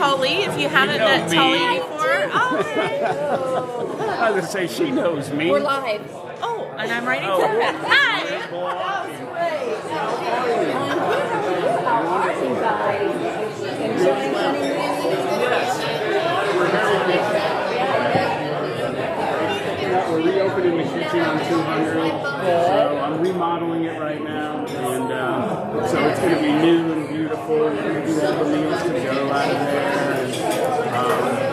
Tully. If you haven't met Tully before, I was going to say, she knows me. We're live. oh, and I'm writing for her. Hi. How are you guys? Enjoying We're reopening the kitchen on 200. So I'm remodeling it right now, and so it's going to be new and beautiful. We're going to do all the meals to go out of there, and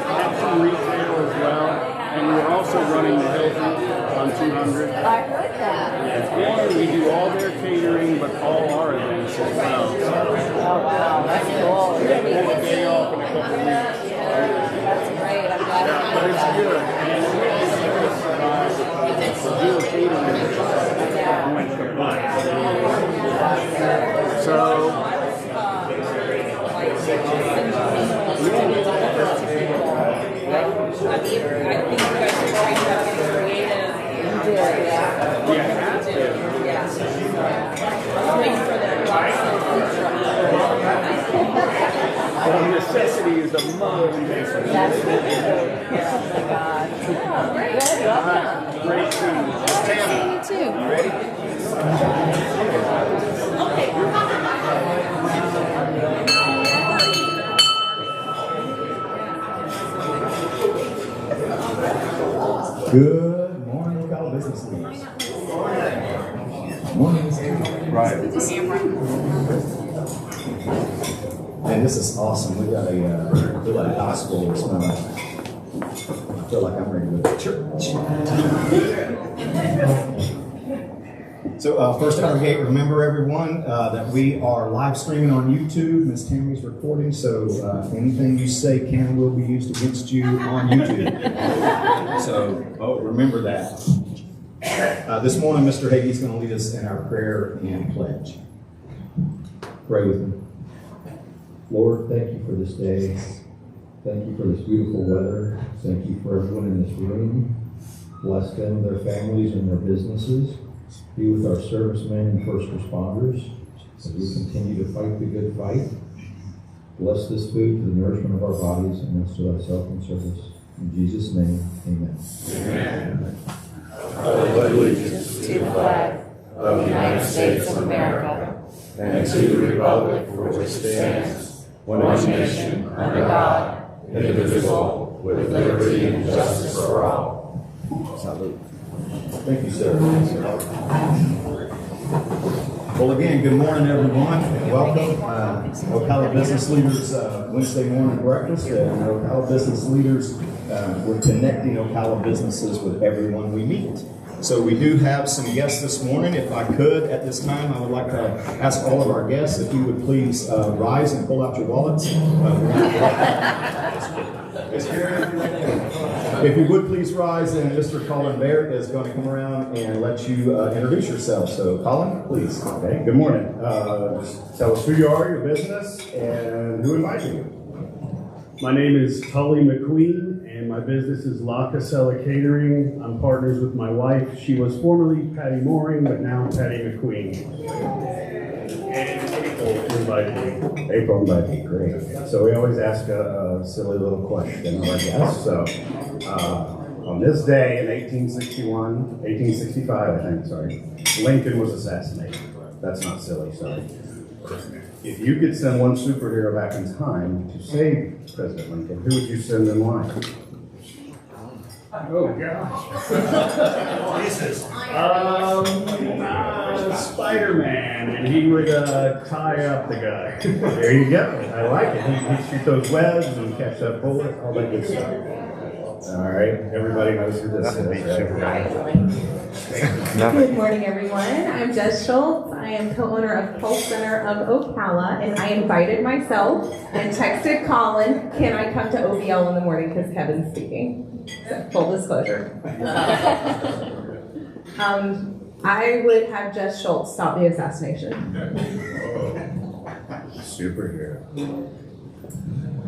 have some retail as well. And we're also running the Hilton on 200. I heard that. And we do all their catering, but all our events as well. Oh wow, that's cool. We haven't had a day off in a couple of weeks. That's great. I'm glad to But hear it's that. good. And the real catering went to butt. So, I think you guys are very creative. You did, yeah. you have to. Well, necessity is the mother of invention. That's true. Oh my God. Yeah, great. Welcome. Great team. Tammy. You too. Ready? Good morning, Ocala business leaders. Morning. Right. Man, this is awesome. We got a feel like gospel this morning. I feel like I'm ready to go to church. So first out of the gate, remember everyone that we are live streaming on YouTube. Miss Tammy's recording, so anything you say can and will be used against you on YouTube. So remember that. This morning, Mr. Hagee's going to lead us in our prayer and pledge. Pray with me. Lord, thank you for this day. Thank you for this beautiful weather. Thank you for everyone in this room. Bless them, their families, and their businesses. Be with our servicemen and first responders as we continue to fight the good fight. Bless this food for the nourishment of our bodies and us to thyself in service. In Jesus' name, amen. Amen. I pledge allegiance to the flag of the United States of America and to the republic for which it stands, one nation, under God, indivisible, with liberty and justice for all. Salute. Thank you, sir. Well, again, good morning, everyone, and welcome. Ocala Business Leaders Wednesday morning breakfast. Ocala Business Leaders, we're connecting Ocala businesses with everyone we meet. So we do have some guests this morning. If I could, at this time, I would like to ask all of our guests if you would please rise and pull out your wallets. If you would please rise, and Mr. Colin Baird is going to come around and let you introduce yourself. So, Colin, please. Okay, good morning. Tell us who you are, your business, and who invited you. My name is Tully McQueen, and my business is Ocala Catering. I'm partners with my wife. She was formerly Patty Mooring, but now Patty McQueen. And April invited me. April invited me, great. So we always ask a silly little question of our guests. So on this day in 1865, I think, sorry, Lincoln was assassinated. That's not silly, sorry. If you could send one superhero back in time to save President Lincoln, who would you send and why? Oh gosh. Spider-Man, and he would tie up the guy. There you go. I like it. He'd shoot those webs and catch that bullet, all that good stuff. All right, everybody knows who this is. Good morning, everyone. I'm Jess Schultz. I am co-owner of Pulse Center of Ocala, and I invited myself and texted Colin, can I come to OBL in the morning because Kevin's speaking. So, full disclosure. I would have Jess Schultz stop the assassination. Superhero.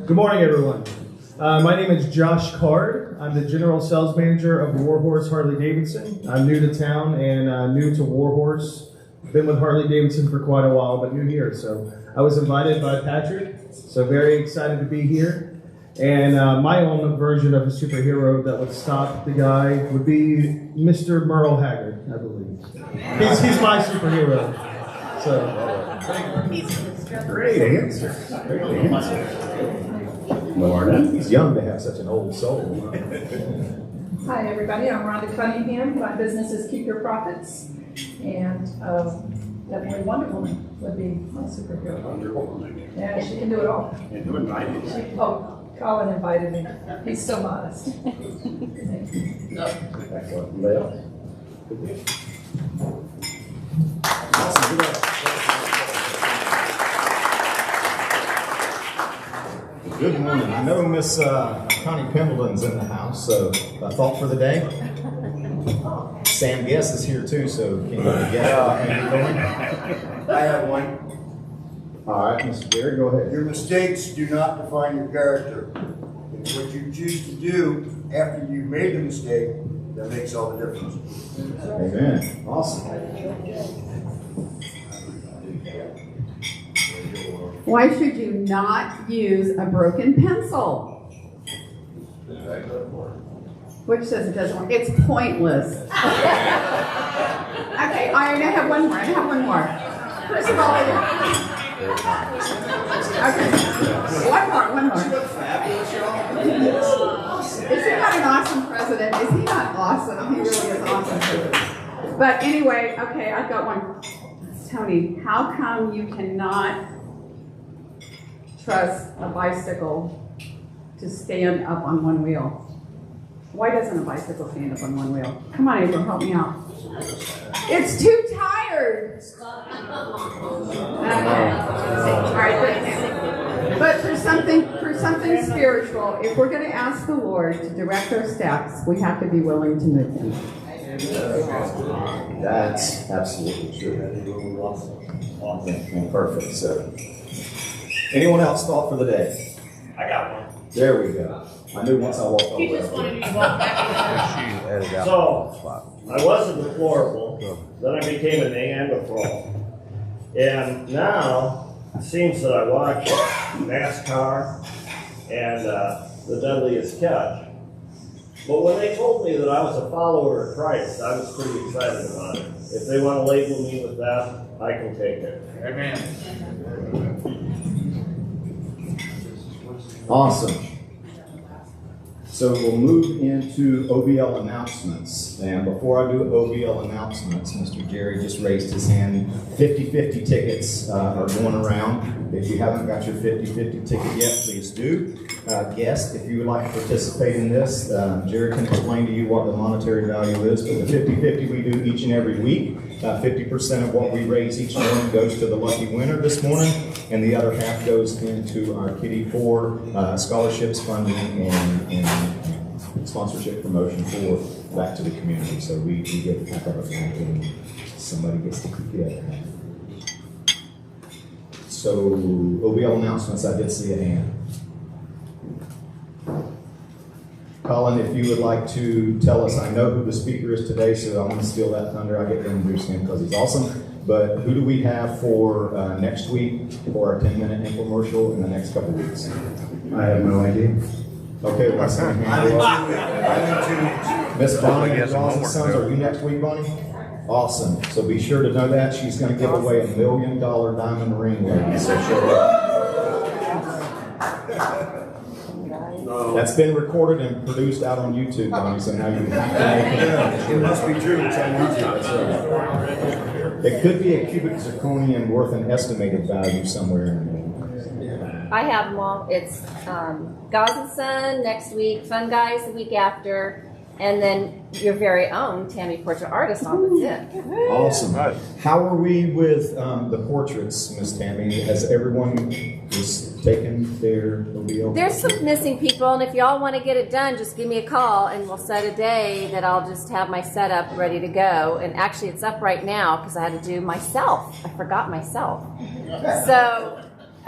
Good morning, everyone. My name is Josh Card. I'm the General Sales Manager of Warhorse Harley-Davidson. I'm new to town and new to Warhorse. Been with Harley-Davidson for quite a while, but new here. So I was invited by Patrick So very excited to be here. And my own version of a superhero that would stop the guy would be Mr. Merle Haggard, I believe. He's my superhero. So. Great answer. Great answer. Morning. He's young to have such an old soul. Hi, everybody. I'm Rhonda Cunningham. My business is Keep Your Profits. And definitely Wonder Woman would be my superhero. Wonder Woman. Yeah, she can do it all. And who invited you? Oh, Colin invited me. He's so modest. Excellent. Anybody else? Good morning. I know Miss Connie Pendleton's in the house, so a thought for the day. Sam Guest is here too, so can you guess what you're doing? I have one. All right, Mr. Jerry, go ahead. Your mistakes do not define your character. It's what you choose to do after you've made the mistake that makes all the difference. Amen. Awesome. Why should you not use a broken pencil? Which says it doesn't work. It's pointless. Okay, I have one more. First of all, okay. One more. Is he not an awesome president? Is he not awesome? He really is awesome. But anyway, okay, I've got one. Tony, how come you cannot trust a bicycle to stand up on one wheel? Why doesn't a bicycle stand up on one wheel? Come on, April, help me out. It's too tired. Okay. All right, but for something spiritual, if we're going to ask the Lord to direct our steps, we have to be willing to move Him. That's absolutely true. Perfect. So, anyone else thought for the day? I got one. There we go. I knew once I walked over. He just wanted you to walk back. So, I was a deplorable, then I became an Neanderthal. And now, it seems that I watch NASCAR and The Deadliest Catch. But when they told me that I was a follower of Christ, I was pretty excited about it. If they want to label me with that, I can take it. Amen. Awesome. So we'll move into OBL announcements. And before I do OBL announcements, Mr. Jerry just raised his hand. 50-50 tickets are going around. If you haven't got your 50-50 ticket yet, please do. Guest, if you would like to participate in this, Jerry can explain to you what the monetary value is. But the 50-50 we do each and every week. 50% of what we raise each morning goes to the lucky winner this morning, and the other half goes into our Kitty 4 scholarships funding and sponsorship promotion for back to the community. So we give half of it back, and somebody gets to keep the other half. So OBL announcements, I did see a hand. Colin, if you would like to tell us, I know who the speaker is today, so I'm going to steal that thunder. I get to introduce him because he's awesome. But who do we have for next week for our 10-minute infomercial in the next couple of weeks? I have no idea. Okay, well, that's Miss Bonnie and Raw's Sons, are you next week, Bonnie? Awesome. So be sure to know that. She's going to give away $1 million diamond ring ladies. So show up. That's been recorded and produced out on YouTube, Bonnie, so now you have to make it. It must be true. It's on YouTube. It could be a cubic zirconium worth an estimated value somewhere in there. I have them all. It's Gaza Sun next week, Fun Guys the week after, and then your very own Tammy Portrait Artist on the 5th. Awesome. How are we with the portraits, Miss Tammy? Has everyone just taken their OBL? There's some missing people, and if y'all want to get it done, just give me a call, and we'll set a day that I'll just have my setup ready to go. And actually, it's up right now because I had to do myself. I forgot myself. So.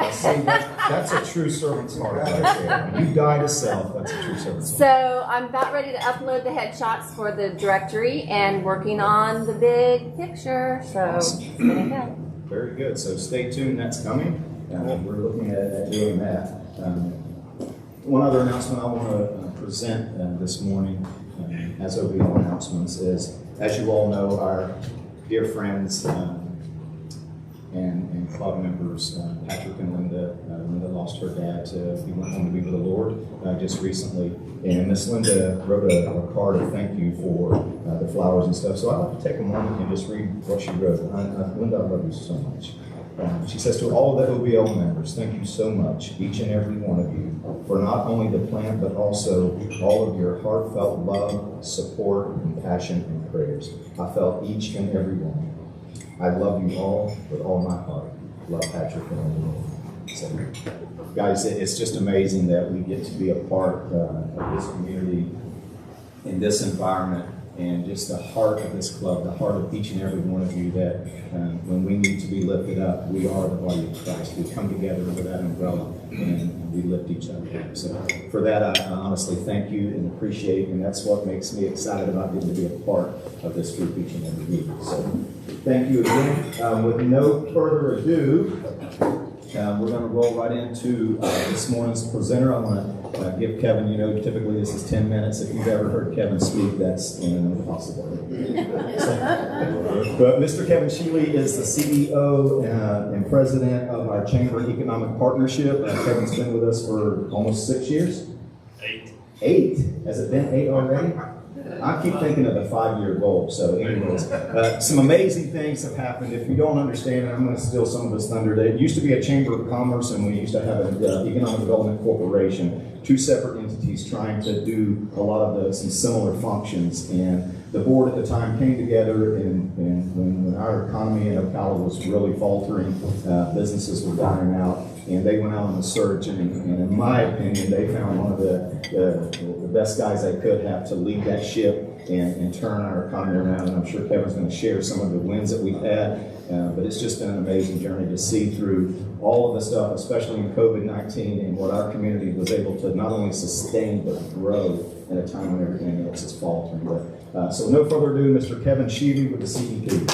See, that's a true servant's heart right there. When you die to self, that's a true servant's heart. So I'm about ready to upload the headshots for the directory and working on the big picture. So awesome. Very good. So stay tuned. That's coming. we're looking at doing that. One other announcement I want to present this morning as OBL announcements is, as you all know, our dear friends and club members, Patrick and Linda. Linda lost her dad he went home to be with the Lord just recently. And Miss Linda wrote a card of thank you for the flowers and stuff. So I'd like to take a moment and just read what she wrote. Linda, I love you so much. She says, to all of the OBL members, thank you so much, each and every one of you, for not only the plant, but also all of your heartfelt love, support, and passion and prayers. I felt each and every one. I love you all with all my heart. Love, Patrick and all. So, guys, it's just amazing that we get to be a part of this community in this environment, and just the heart of this club, the heart of each and every one of you, that when we need to be lifted up, we are the body of Christ. We come together under that umbrella and we lift each other up. So for that, I honestly thank you and appreciate, and that's what makes me excited about getting to be a part of this group each and every week. So thank you again. With no further ado, we're going to roll right into this morning's presenter. I'm going to give Kevin, typically this is 10 minutes. If you've ever heard Kevin speak, that's an impossibility. But Mr. Kevin Sheely is the CEO and president of our Chamber Economic Partnership. Kevin's been with us for almost 6 years. 8? Has it been 8 already? I keep thinking of the 5-year goal. So anyways, some amazing things have happened. If you don't understand it, I'm going to steal some of this thunder. It used to be a Chamber of Commerce, and we used to have an Economic Development Corporation, 2 separate entities trying to do a lot of some similar functions. And the board at the time came together, and when our economy in Ocala was really faltering, businesses were dying out, and they went out on a search, and in my opinion, they found one of the best guys they could have to lead that ship and turn our economy around. And I'm sure Kevin's going to share some of the wins that we've had, but it's just been an amazing journey to see through all of the stuff, especially in COVID-19, and what our community was able to not only sustain but grow at a time when everything else is faltering. But so no further ado, Mr. Kevin Sheely with the CEP.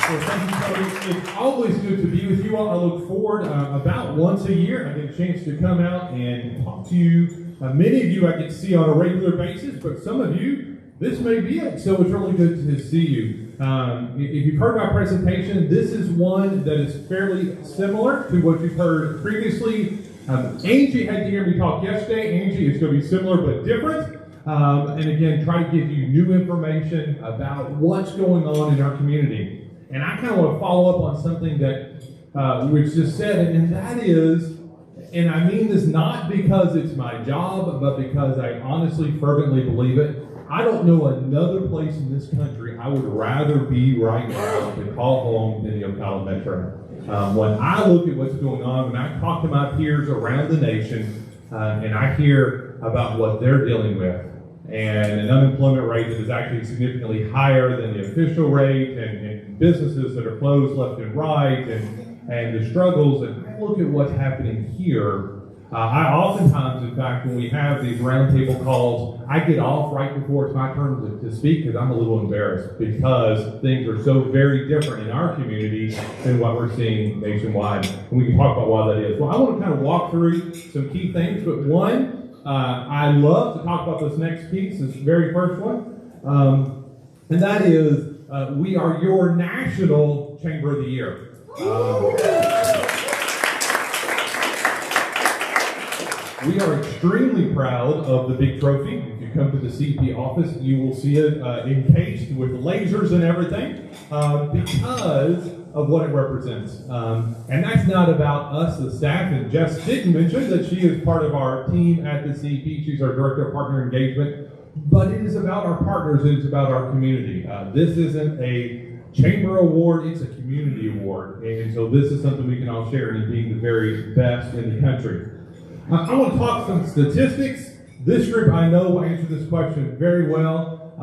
Well, thank you, Tony. It's always good to be with you all. I look forward about once a year. I get a chance to come out and talk to you. Many of you I get to see on a regular basis, but some of you, this may be it. So it's really good to see you. If you've heard my presentation, this is one that is fairly similar to what you've heard previously. Angie had to hear me talk yesterday. Angie is going to be similar but different. And again, try to give you new information about what's going on in our community. And I kind of want to follow up on something that was just said, and that is, and I mean this not because it's my job, but because I honestly, fervently believe it. I don't know another place in this country I would rather be right now to call home than the Ocala Metro. When I look at what's going on, when I talk to my peers around the nation, and I hear about what they're dealing with, and an unemployment rate that is actually significantly higher than the official rate, and businesses that are closed left and right, and the struggles, and I look at what's happening here. I oftentimes, in fact, when we have these roundtable calls, I get off right before it's my turn to speak because I'm a little embarrassed because things are so very different in our community than what we're seeing nationwide. And we can talk about why that is. Well, I want to kind of walk through some key things, but one, I love to talk about this next piece, this very first one, and that is we are your National Chamber of the Year. We are extremely proud of the big trophy. If you come to the CEP office, you will see it encased with lasers and everything because of what it represents. And that's not about us, the staff. And Jess didn't mention that she is part of our team at the CEP. She's our Director of Partner Engagement. But it is about our partners. It is about our community. This isn't a chamber award. It's a community award. And so this is something we can all share in being the very best in the country. I want to talk some statistics. This group, I know, will answer this question very well.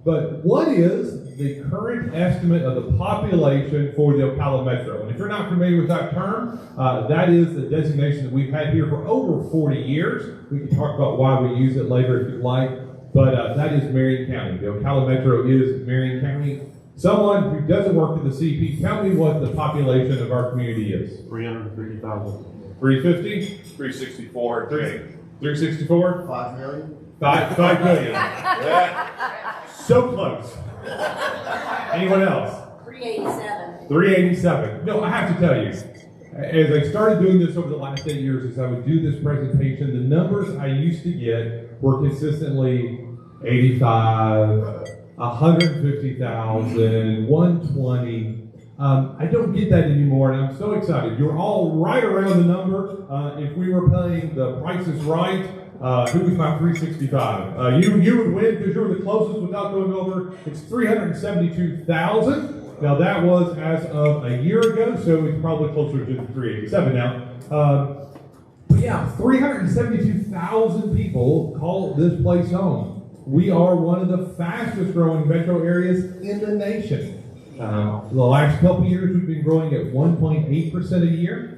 But what is the current estimate of the population for the Ocala Metro? And if you're not familiar with that term, that is the designation that we've had here for over 40 years. We can talk about why we use it later if you'd like. But that is Marion County. The Ocala Metro is Marion County. Someone who doesn't work at the CP, tell me what the population of our community is. 350,000. 350? 364. 364? 5 million? 5 million. So close. Anyone else? 387. 387. No, I have to tell you, as I started doing this over the last 8 years, as I would do this presentation, the numbers I used to get were consistently 85, 150,000, 120. I don't get that anymore, and I'm so excited. You're all right around the number. If we were playing The Price is Right, who was my 365? You would win because you were the closest without going over. It's 372,000. Now that was as of a year ago, so it's probably closer to 387 now. But yeah, 372,000 people call this place home. We are one of the fastest growing metro areas in the nation. The last couple years, we've been growing at 1.8% a year,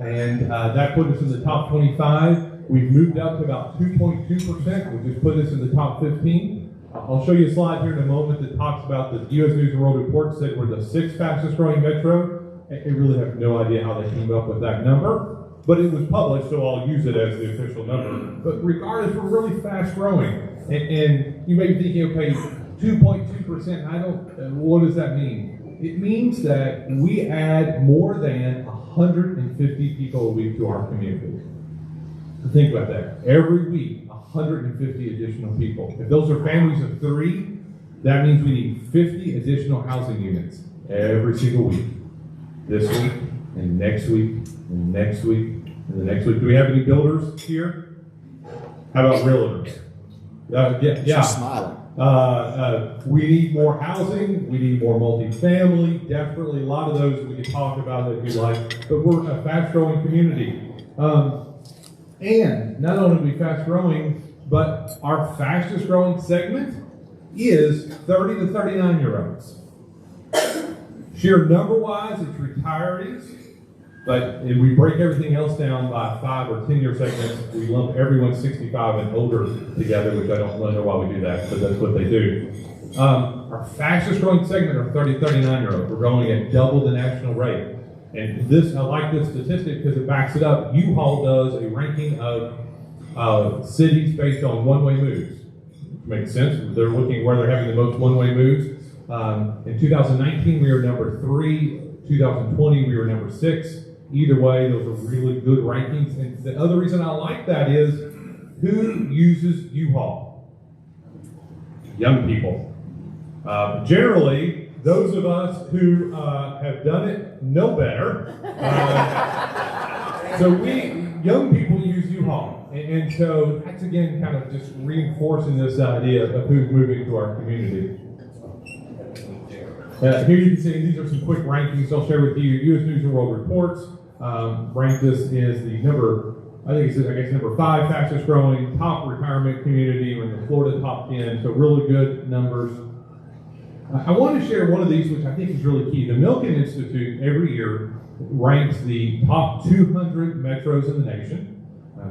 and that put us in the top 25. We've moved up to about 2.2%, which has put us in the top 15. I'll show you a slide here in a moment that talks about the U.S. News and World Report said we're the 6th fastest growing metro. I really have no idea how they came up with that number, but it was published, so I'll use it as the official number. But regardless, we're really fast growing. And you may be thinking, okay, 2.2%, what does that mean? It means that we add more than 150 people a week to our community. Think about that. Every week, 150 additional people. If those are families of 3, that means we need 50 additional housing units every single week. This week, and next week, and next week, and the next week. Do we have any builders here? How about realtors? Yeah. She's smiling. We need more housing. We need more multifamily. Definitely a lot of those we can talk about if you like. But we're a fast-growing community. And not only are we fast-growing, but our fastest-growing segment is 30 to 39-year-olds. Sheer number-wise, it's retirees. But if we break everything else down by 5 or 10-year segments, we lump everyone 65 and older together, which I don't really know why we do that, but that's what they do. Our fastest growing segment are 30 to 39-year-olds. We're growing at double the national rate. And this, I like this statistic because it backs it up. U-Haul does a ranking of cities based on one-way moves. Makes sense. They're looking where they're having the most one-way moves. In 2019, we were number 3. 2020, we were number 6. Either way, those are really good rankings. And the other reason I like that is who uses U-Haul? Young people. Generally, those of us who have done it know better. So young people use U-Haul. And so that's again kind of just reinforcing this idea of who's moving to our community. Here you can see these are some quick rankings I'll share with you. U.S. News and World Reports ranked this as the number 5 fastest growing top retirement community. We're in the Florida top 10, so really good numbers. I want to share one of these, which I think is really key. The Milken Institute every year ranks the top 200 metros in the nation.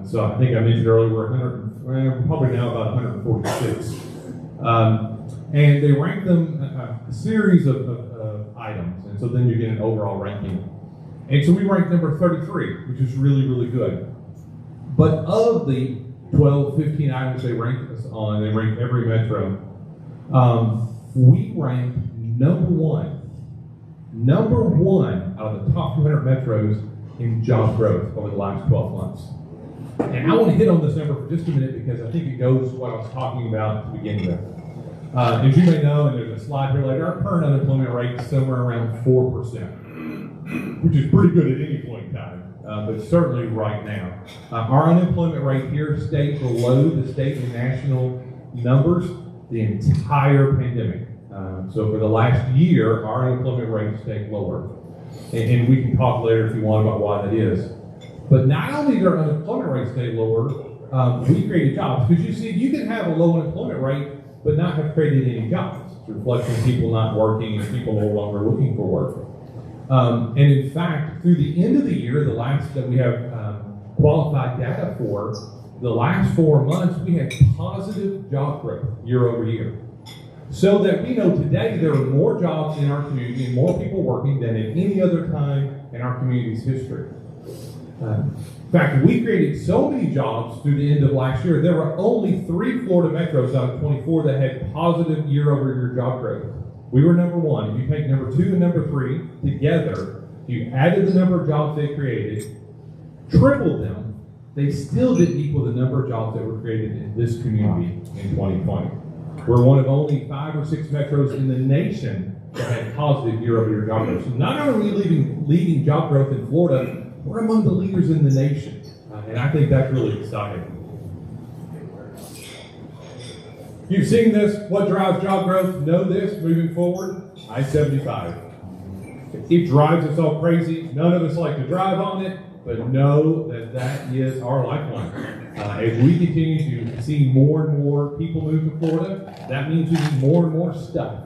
So I think I mentioned earlier we're probably now about 146. And they rank them a series of items, and so then you get an overall ranking. And so we ranked number 33, which is really, really good. But of the 12, 15 items they ranked us on, they ranked every metro, we ranked number one out of the top 200 metros in job growth over the last 12 months. And I want to hit on this number for just a minute because I think it goes to what I was talking about to begin with. As you may know, and there's a slide here later, our current unemployment rate is somewhere around 4%, which is pretty good at any point in time, but certainly right now. Our unemployment rate here stayed below the state and national numbers the entire pandemic. So for the last year, our unemployment rate stayed lower. And we can talk later if you want about why that is. But not only did our unemployment rate stay lower, we created jobs. Because you see, you can have a low unemployment rate but not have created any jobs. It's reflecting people not working and people no longer looking for work. And in fact, through the end of the year, the last that we have qualified data for, the last 4 months, we had positive job growth year over year. so that we know today there are more jobs in our community and more people working than at any other time in our community's history. In fact, we created so many jobs through the end of last year, there were only 3 Florida metros out of 24 that had positive year-over-year job growth. We were number 1. If you take number 2 and number 3 together, you added the number of jobs they created, tripled them, they still didn't equal the number of jobs that were created in this community in 2020. We're one of only 5 or 6 metros in the nation that had positive year-over-year job growth. So not only are we leading job growth in Florida, we're among the leaders in the nation. And I think that's really exciting. You've seen this, what drives job growth? Know this, moving forward, I-75. It drives us all crazy. None of us like to drive on it, but know that that is our lifeline. As we continue to see more and more people move to Florida, that means we need more and more stuff.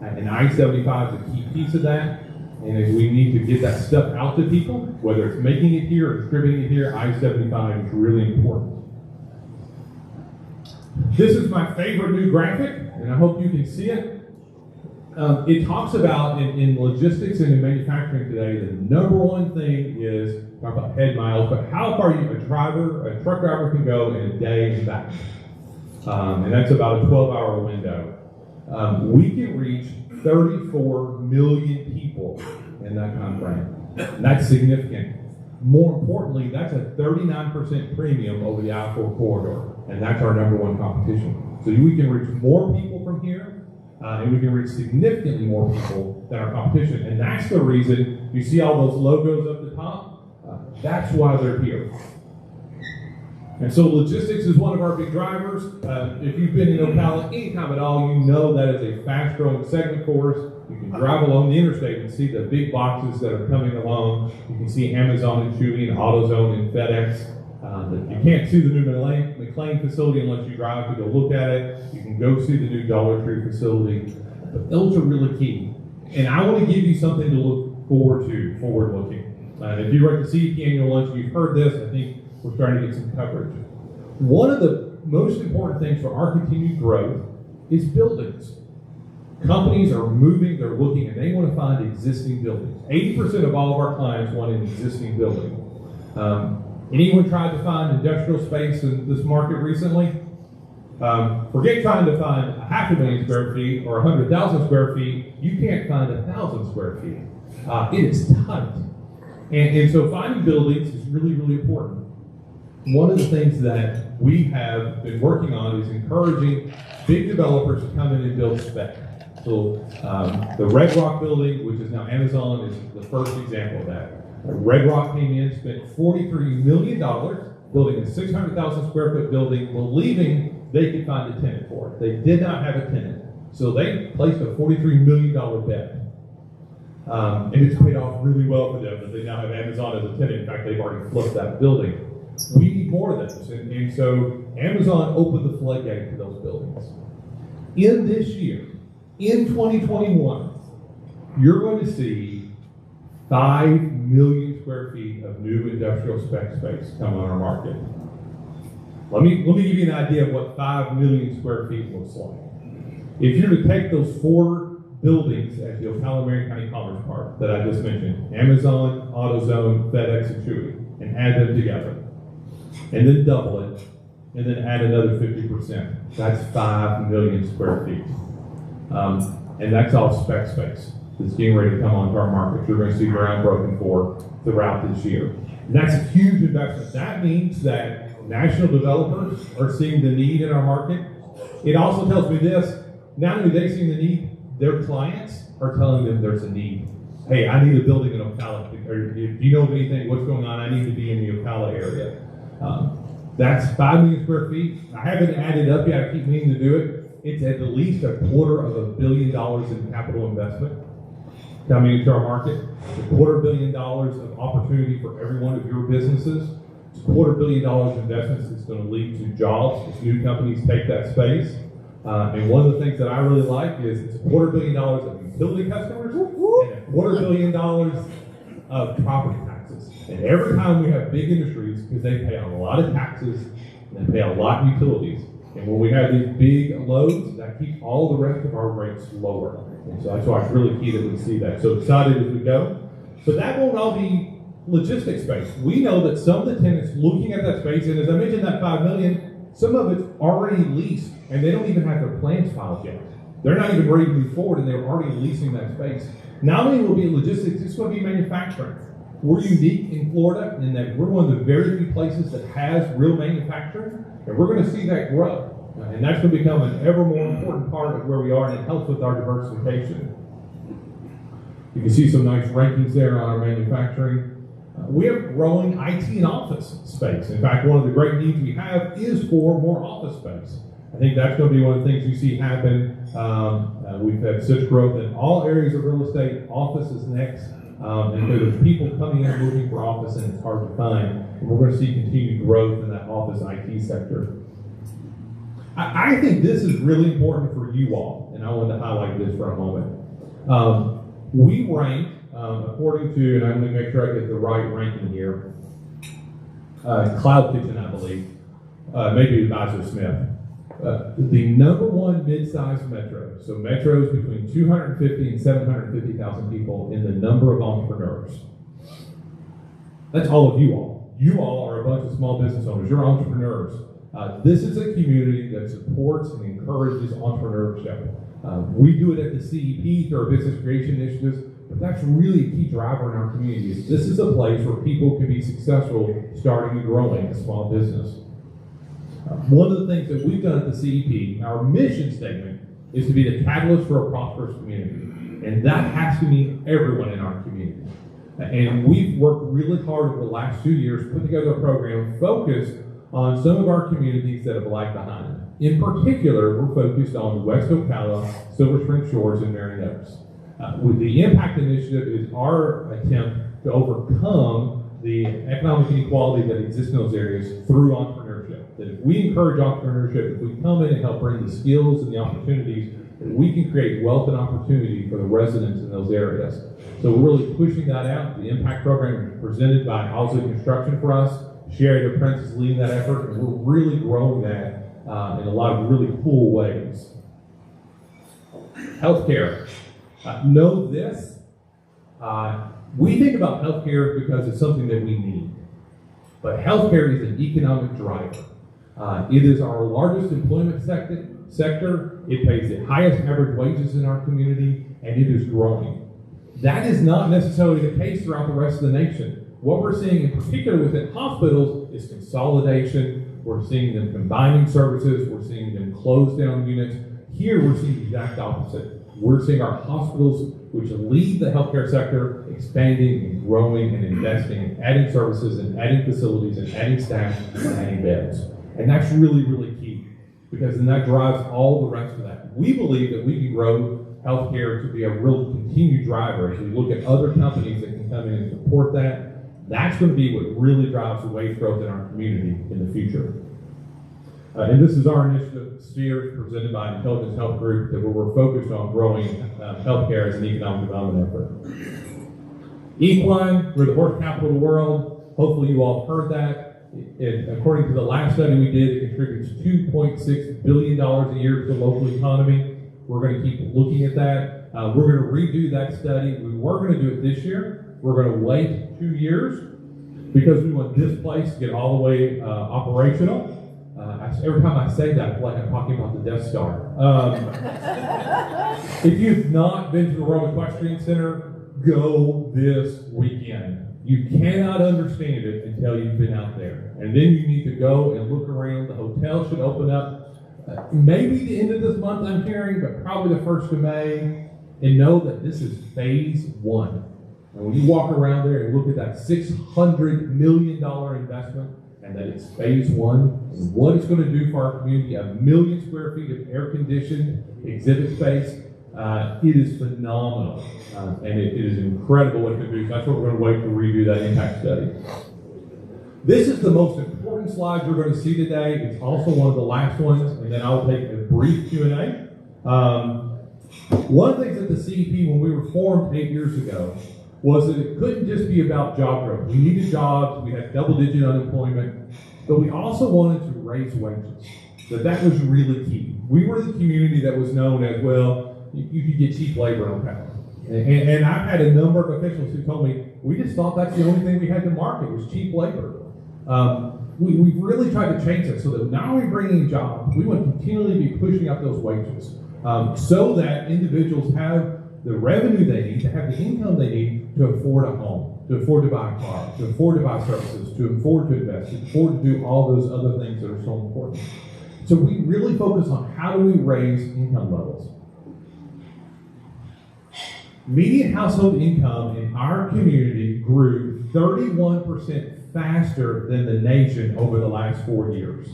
And I-75 is a key piece of that. And as we need to get that stuff out to people, whether it's making it here or distributing it here, I-75 is really important. This is my favorite new graphic, and I hope you can see it. It talks about, in logistics and in manufacturing today, the number one thing is, talk about head miles, but how far a truck driver can go in a day and back. And that's about a 12-hour window. We can reach 34 million people in that time frame. And that's significant. More importantly, that's a 39% premium over the I-4 corridor, and that's our number 1 competition. So we can reach more people from here, and we can reach significantly more people than our competition. And that's the reason you see all those logos up the top. That's why they're here. And so logistics is one of our big drivers. If you've been in Ocala anytime at all, you know that is a fast-growing segment for us. You can drive along the interstate and see the big boxes that are coming along. You can see Amazon and Chewy and AutoZone and FedEx. You can't see the new McLean facility unless you drive to go look at it. You can go see the new Dollar Tree facility. But those are really key. And I want to give you something to look forward to, forward-looking. If you were at the CEP annual lunch, you've heard this. I think we're starting to get some coverage. One of the most important things for our continued growth is buildings. Companies are moving, they're looking, and they want to find existing buildings. 80% of all of our clients want an existing building. Anyone tried to find industrial space in this market recently? Forget trying to find 500,000 square feet or 100,000 square feet. You can't find 1,000 square feet. It is tight. And so finding buildings is really, really important. One of the things that we have been working on is encouraging big developers to come in and build spec. So the Red Rock building, which is now Amazon, is the first example of that. Red Rock came in, spent $43 million building a 600,000 square foot building, believing they could find a tenant for it. They did not have a tenant. So they placed a $43 million bet. And it's paid off really well for them that they now have Amazon as a tenant. In fact, they've already flipped that building. We need more of those. And so Amazon opened the floodgate to those buildings. In this year, in 2021, you're going to see 5 million square feet of new industrial spec space come on our market. Let me give you an idea of what 5 million square feet looks like. If you were to take those 4 buildings at the Ocala Marion County Commerce Park that I just mentioned, Amazon, AutoZone, FedEx, and Chewy, and add them together, and then double it, and then add another 50%. That's 5 million square feet. And that's all spec space that's getting ready to come onto our market. You're going to see ground broken for throughout this year. And that's a huge investment. That means that national developers are seeing the need in our market. It also tells me this, not only are they seeing the need, their clients are telling them there's a need. Hey, I need a building in Ocala. Or if you know of anything, what's going on, I need to be in the Ocala area. That's 5 million square feet. I haven't added up yet, I keep meaning to do it. It's at least $250 million in capital investment coming into our market. $250 million of opportunity for every one of your businesses. It's $250 million investments that's going to lead to jobs as new companies take that space. And one of the things that I really like is it's $250 million of utility customers and $250 million of property taxes. And every time we have big industries, because they pay a lot of taxes and they pay a lot in utilities, And when we have these big loads, that keeps all the rest of our rates lower. And so that's why it's really key that we see that. So excited as we go. But that won't all be logistics space. We know that some of the tenants looking at that space, and as I mentioned, that $5 million, some of it's already leased, and they don't even have their plans filed yet. They're not even ready to move forward, and they're already leasing that space. Not only will it be logistics, it's going to be manufacturing. We're unique in Florida in that we're one of the very few places that has real manufacturing, and we're going to see that grow. And that's going to become an ever more important part of where we are, and it helps with our diversification. You can see some nice rankings there on our manufacturing. We have growing IT and office space. In fact, one of the great needs we have is for more office space. I think that's going to be one of the things you see happen. We've had such growth in all areas of real estate. Office is next. And there's people coming in and looking for office, and it's hard to find. And we're going to see continued growth in that office IT sector. I think this is really important for you all, and I wanted to highlight this for a moment. We rank, according to, and I'm going to make sure I get the right ranking here, Cloud Kitchen, I believe, maybe Advisor Smith, the number one mid-sized metro, so metros between 250 and 750,000 people in the number of entrepreneurs. That's all of you all. You all are a bunch of small business owners. You're entrepreneurs. This is a community that supports and encourages entrepreneurship. We do it at the CEP through our business creation initiatives, but that's really a key driver in our communities. This is a place where people can be successful starting and growing a small business. One of the things that we've done at the CEP, our mission statement, is to be the catalyst for a prosperous community. And that has to mean everyone in our community. And we've worked really hard over the last 2 years to put together a program focused on some of our communities that have lagged behind. In particular, we're focused on West Ocala, Silver Spring Shores, and Marion Oaks. With the Impact Initiative is our attempt to overcome the economic inequality that exists in those areas through entrepreneurship. That if we encourage entrepreneurship, if we come in and help bring the skills and the opportunities, that we can create wealth and opportunity for the residents in those areas. So we're really pushing that out. The Impact Program is presented by Ozzy Construction for us. Sherry DePrince is leading that effort, and we're really growing that in a lot of really cool ways. Healthcare. Know this. We think about healthcare because it's something that we need. But healthcare is an economic driver. It is our largest employment sector. It pays the highest average wages in our community, and it is growing. That is not necessarily the case throughout the rest of the nation. What we're seeing in particular within hospitals is consolidation. We're seeing them combining services. We're seeing them close down units. Here we're seeing the exact opposite. We're seeing our hospitals, which lead the healthcare sector, expanding and growing and investing and adding services and adding facilities and adding staff and adding beds. And that's really, really key, because then that drives all the rest of that. We believe that we can grow healthcare to be a real continued driver. As we look at other companies that can come in and support that, that's going to be what really drives the wage growth in our community in the future. And this is our initiative, Spheres, presented by Intelligence Health Group, that we're focused on growing healthcare as an economic development effort. Equine, we're the horse capital of the world. Hopefully you all have heard that. According to the last study we did, it contributes $2.6 billion a year to the local economy. We're going to keep looking at that. We're going to redo that study. We were going to do it this year. We're going to wait 2 years because we want this place to get all the way operational. Every time I say that, I feel like I'm talking about the Death Star. If you've not been to the World Equestrian Center, go this weekend. You cannot understand it until you've been out there. And then you need to go and look around. The hotel should open up maybe the end of this month, I'm hearing, but probably the 1st of May. And know that this is phase 1. And when you walk around there and look at that $600 million investment, and that it's phase 1, and what it's going to do for our community, 1 million square feet of air-conditioned exhibit space, it is phenomenal. And it is incredible what it can do. So that's what we're going to wait to redo that impact study. This is the most important slide you're going to see today. It's also one of the last ones, and then I'll take a brief Q&A. One of the things at the CEP when we were formed 8 years ago was that it couldn't just be about job growth. We needed jobs, we had double-digit unemployment, but we also wanted to raise wages. that was really key. We were the community that was known as, well, you could get cheap labor in Ocala. And I've had a number of officials who told me, we just thought that's the only thing we had to market was cheap labor. We've really tried to change that so that now we're bringing jobs. We want to continually be pushing up those wages so that individuals have the revenue they need, to have the income they need to afford a home, to afford to buy a car, to afford to buy services, to afford to invest, to afford to do all those other things that are so important. So we really focus on how do we raise income levels. Median household income in our community grew 31% faster than the nation over the last 4 years.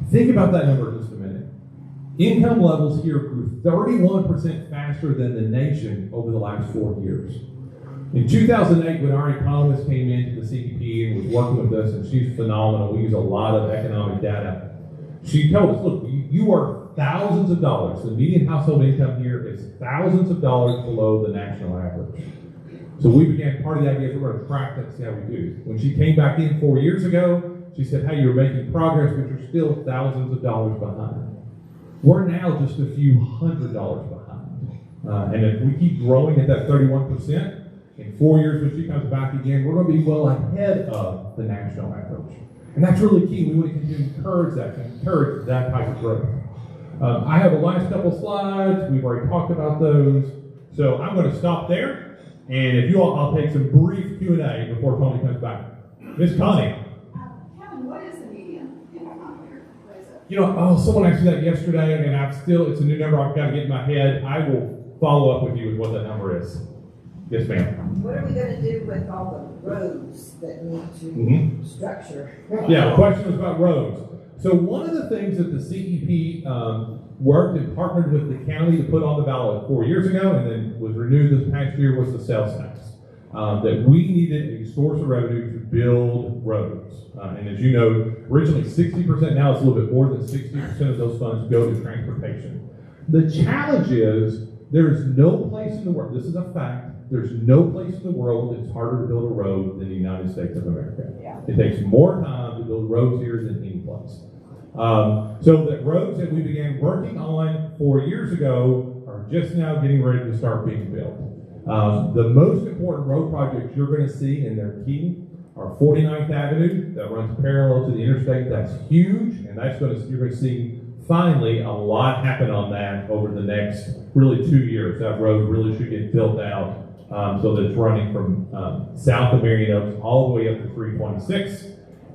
Think about that number just a minute. Income levels here grew 31% faster than the nation over the last 4 years. In 2008, when our economist came into the CEP and was working with us, and she's phenomenal, we use a lot of economic data, she told us, look, you are thousands of dollars. The median household income here is thousands of dollars below the national average. So we began, part of the idea is we're going to track that and see how we do. When she came back in 4 years ago, she said, hey, you're making progress, but you're still thousands of dollars behind. We're now just a few $100s behind. And if we keep growing at that 31%, in 4 years when she comes back again, we're going to be well ahead of the national average. And that's really key. We want to continue to encourage that type of growth. I have the last couple slides. We've already talked about those. So I'm going to stop there. And if you all, I'll take some brief Q&A before Tony comes back. Miss Connie. Kevin, what is the median income here? What is it? You know, someone asked me that yesterday, and it's a new number I've got to get in my head. I will follow up with you with what that number is. Yes, ma'am. What are we going to do with all the roads that need to structure? Yeah, the question was about roads. So one of the things that the CEP worked and partnered with the county to put on the ballot 4 years ago and then was renewed this past year was the sales tax. That we needed a source of revenue to build roads. And as you know, originally 60%, now it's a little bit more than 60% of those funds go to transportation. The challenge is there's no place in the world, this is a fact, there's no place in the world that's harder to build a road than the United States of America. Yeah. It takes more time to build roads here than any place. So the roads that we began working on 4 years ago are just now getting ready to start being built. The most important road projects you're going to see, and they're key, are 49th Avenue that runs parallel to the interstate. That's huge, and you're going to see finally a lot happen on that over the next really 2 years. That road really should get built out so that it's running from south of Marion Oaks all the way up to 326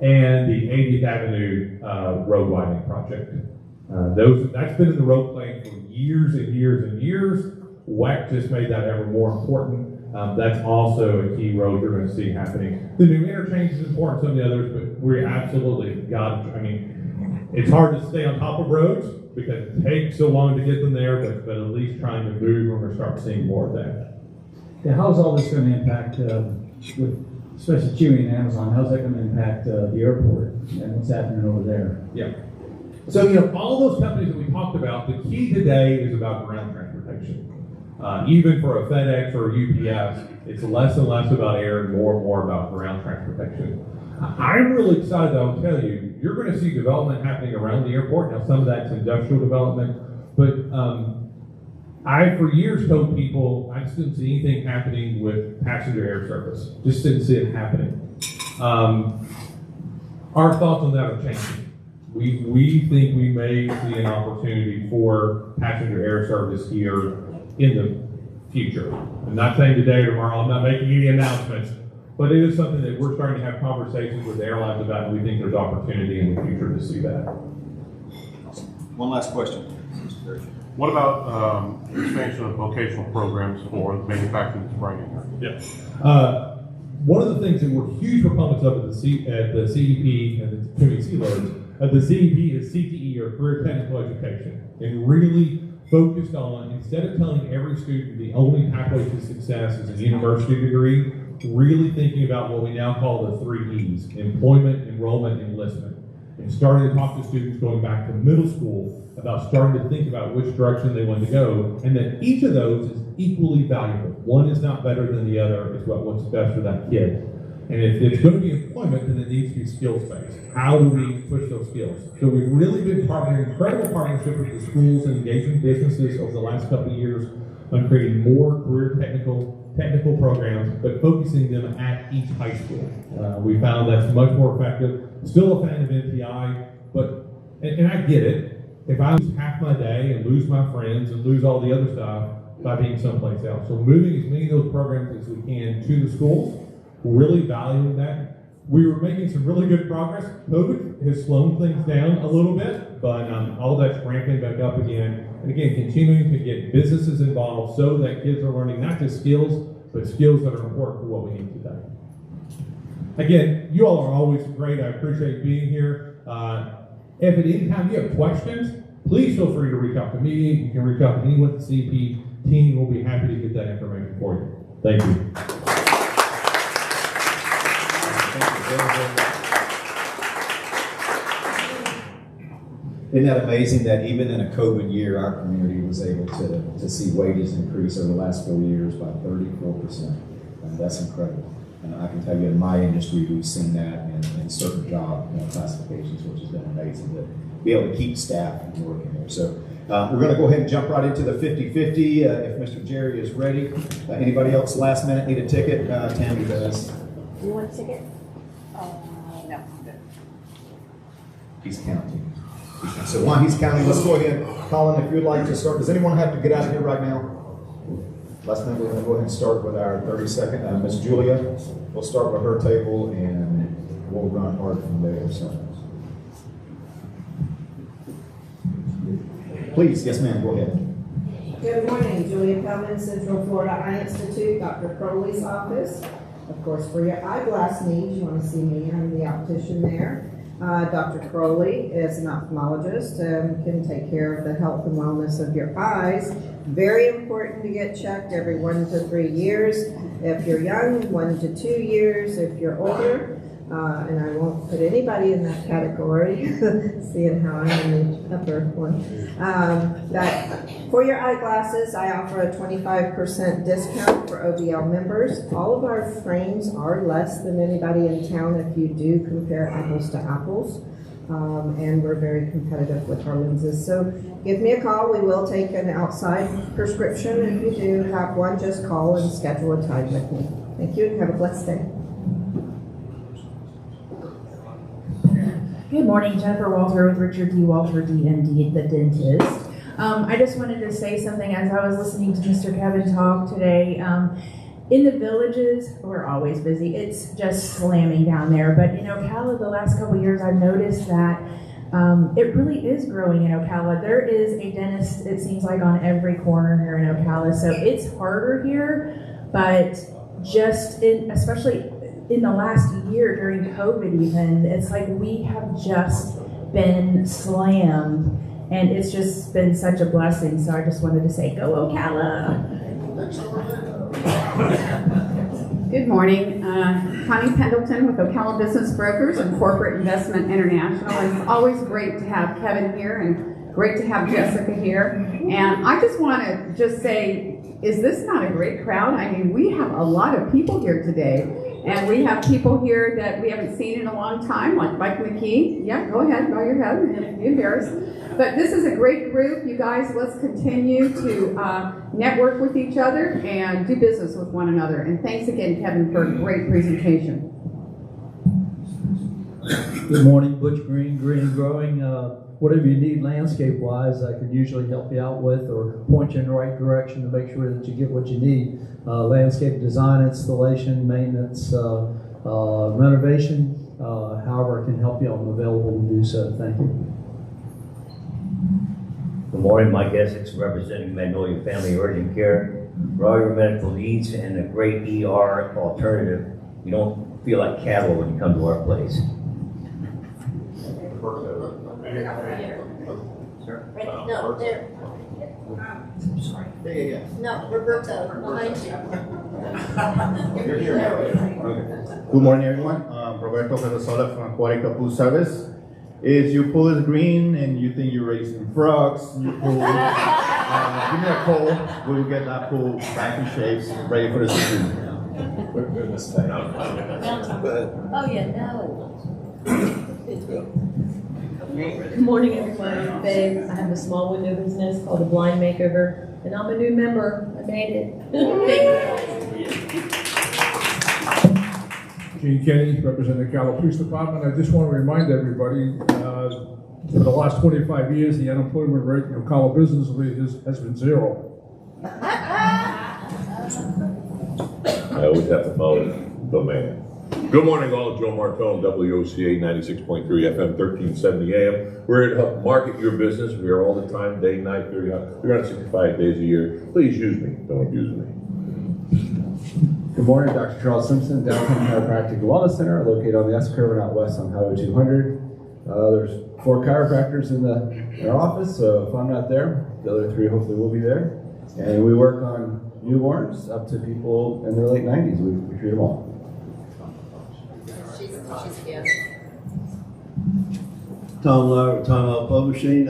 and the 80th Avenue road widening project. That's been in the road plan for years and years and years. WEC just made that ever more important. That's also a key road you're going to see happening. The new interchange is important, some of the others, but we absolutely it's hard to stay on top of roads because it takes so long to get them there, but at least trying to move when we start seeing more of that. Yeah, how's all this going to impact, with especially Chewy and Amazon, how's that going to impact the airport and what's happening over there? Yeah. So, all those companies that we talked about, the key today is about ground transportation. Even for a FedEx or a UPS, it's less and less about air and more about ground transportation. I'm really excited, I'll tell you, you're going to see development happening around the airport. Now, some of that's industrial development, but I, for years, told people I just didn't see anything happening with passenger air service. Just didn't see it happening. Our thoughts on that are changing. We think we may see an opportunity for passenger air service here in the future. I'm not saying today or tomorrow, I'm not making any announcements, but it is something that we're starting to have conversations with the airlines about, and we think there's opportunity in the future to see that. One last question. What about expansion of vocational programs for the manufacturing that's bringing here? Yeah. One of the things that we're huge proponents of at the CEP and the community loads at the CEP is CTE, or Career Technical Education, and really focused on, instead of telling every student the only pathway to success is a university degree, really thinking about what we now call the 3 E's: employment, enrollment, enlistment. And starting to talk to students going back to middle school about starting to think about which direction they want to go, and that each of those is equally valuable. One is not better than the other. It's about what's best for that kid. And if it's going to be employment, then it needs to be skills-based. How do we push those skills? So we've really been partnering, incredible partnership with the schools and engaging businesses over the last couple of years on creating more career technical programs, but focusing them at each high school. We found that's much more effective. Still a fan of NPI, but, and I get it, if I lose half my day and lose my friends and lose all the other stuff by being someplace else. So moving as many of those programs as we can to the schools, really valuing that. We were making some really good progress. COVID has slowed things down a little bit, but all that's ramping back up again. And again, continuing to get businesses involved so that kids are learning not just skills, but skills that are important for what we need today. Again, you all are always great. I appreciate being here. If at any time you have questions, please feel free to reach out to me. You can reach out to anyone at the CP team. We'll be happy to get that information for you. Thank you. Isn't that amazing that even in a COVID year, our community was able to see wages increase over the last 4 years by 34%? And that's incredible. And I can tell you in my industry, we've seen that in certain job classifications, which has been amazing to be able to keep staff and working there. So we're going to go ahead and jump right into the 50-50 if Mr. Jerry is ready. Anybody else last minute need a ticket? Tammy does. You want a ticket? No. He's counting. So while he's counting, let's go ahead. Colin, if you'd like to start. Does anyone have to get out of here right now? Last minute, we're going to go ahead and start with our 30-second. Miss Julia, we'll start with her table and we'll run hard from there. So. Please, yes ma'am, go ahead. Good morning, Julia Pelman, Central Florida Eye Institute, Dr. Crowley's office. Of course, for your eyeglass needs, you want to see me, I'm the optician there. Dr. Crowley is an ophthalmologist and can take care of the health and wellness of your eyes. Very important to get checked every 1 to 3 years. If you're young, 1 to 2 years. If you're older, and I won't put anybody in that category, seeing how I'm in the upper one. That for your eyeglasses, I offer a 25% discount for OBL members. All of our frames are less than anybody in town if you do compare apples to apples. And we're very competitive with our lenses. So give me a call. We will take an outside prescription. If you do have one, just call and schedule a time with me. Thank you and have a blessed day. Good morning, Jennifer Walter with Richard D. Walter, DMD, the dentist. I just wanted to say something as I was listening to Mr. Kevin talk today. In the villages, we're always busy. It's just slamming down there. But in Ocala, the last couple of years, I've noticed that it really is growing in Ocala. There is a dentist, it seems like, on every corner here in Ocala. So it's harder here, but just especially in the last year during COVID even, it's like we have just been slammed, and it's just been such a blessing. So I just wanted to say, go Ocala! Good morning, Connie Pendleton with Ocala Business Brokers and Corporate Investment International. And it's always great to have Kevin here and great to have Jessica here. And I just want to just say, is this not a great crowd? I mean, we have a lot of people here today. And we have people here that we haven't seen in a long time, like Mike McKee. Yeah, go ahead, bow your head, and be embarrassed. But this is a great group. You guys, let's continue to network with each other and do business with one another. And thanks again, Kevin, for a great presentation. Good morning, Butch Green, Green Growing. Whatever you need landscape-wise, I can usually help you out with or point you in the right direction to make sure that you get what you need. Landscape design, installation, maintenance, renovation, however I can help you, I'm available to do so. Thank you. Good morning, Mike Essex, representing Magnolia Family Urgent Care. For all your medical needs and a great ER alternative, you don't feel like cattle when you come to our place. No, there. Sorry. Yeah. No, Roberto, behind you. You're here now. Good morning, everyone. Roberto Ferrasola from Aquatica Pool Service. If your pool is green and you think you're raising frogs in your pool, give me a call. We will get that pool back in shape, ready for the season. For goodness sake. Oh, yeah, no. Good morning, everyone. I'm Faye. I have a small window business called The Blind Makeover, and I'm a new member. I made it. Thank you. Gene Kenny, representing the Ocala Police Department. I just want to remind everybody, for the last 25 years, the unemployment rate in Ocala business has been 0. I always have to follow the man. Good morning, all. Joe Martone, WOCA 96.3 FM, 1370 AM. We're here to help market your business. We are all the time, day, night, 365 days a year. Please use me. Don't abuse me. Good morning, Dr. Charles Simpson, Downtown Chiropractic Wellness Center, located on the S curve and out west on Highway 200. There's 4 chiropractors in our office, so if I'm not there, the other 3 hopefully will be there. And we work on newborns up to people in their late 90s. We treat them all. She's cute. Tom Lauer, Tom L. Publishing.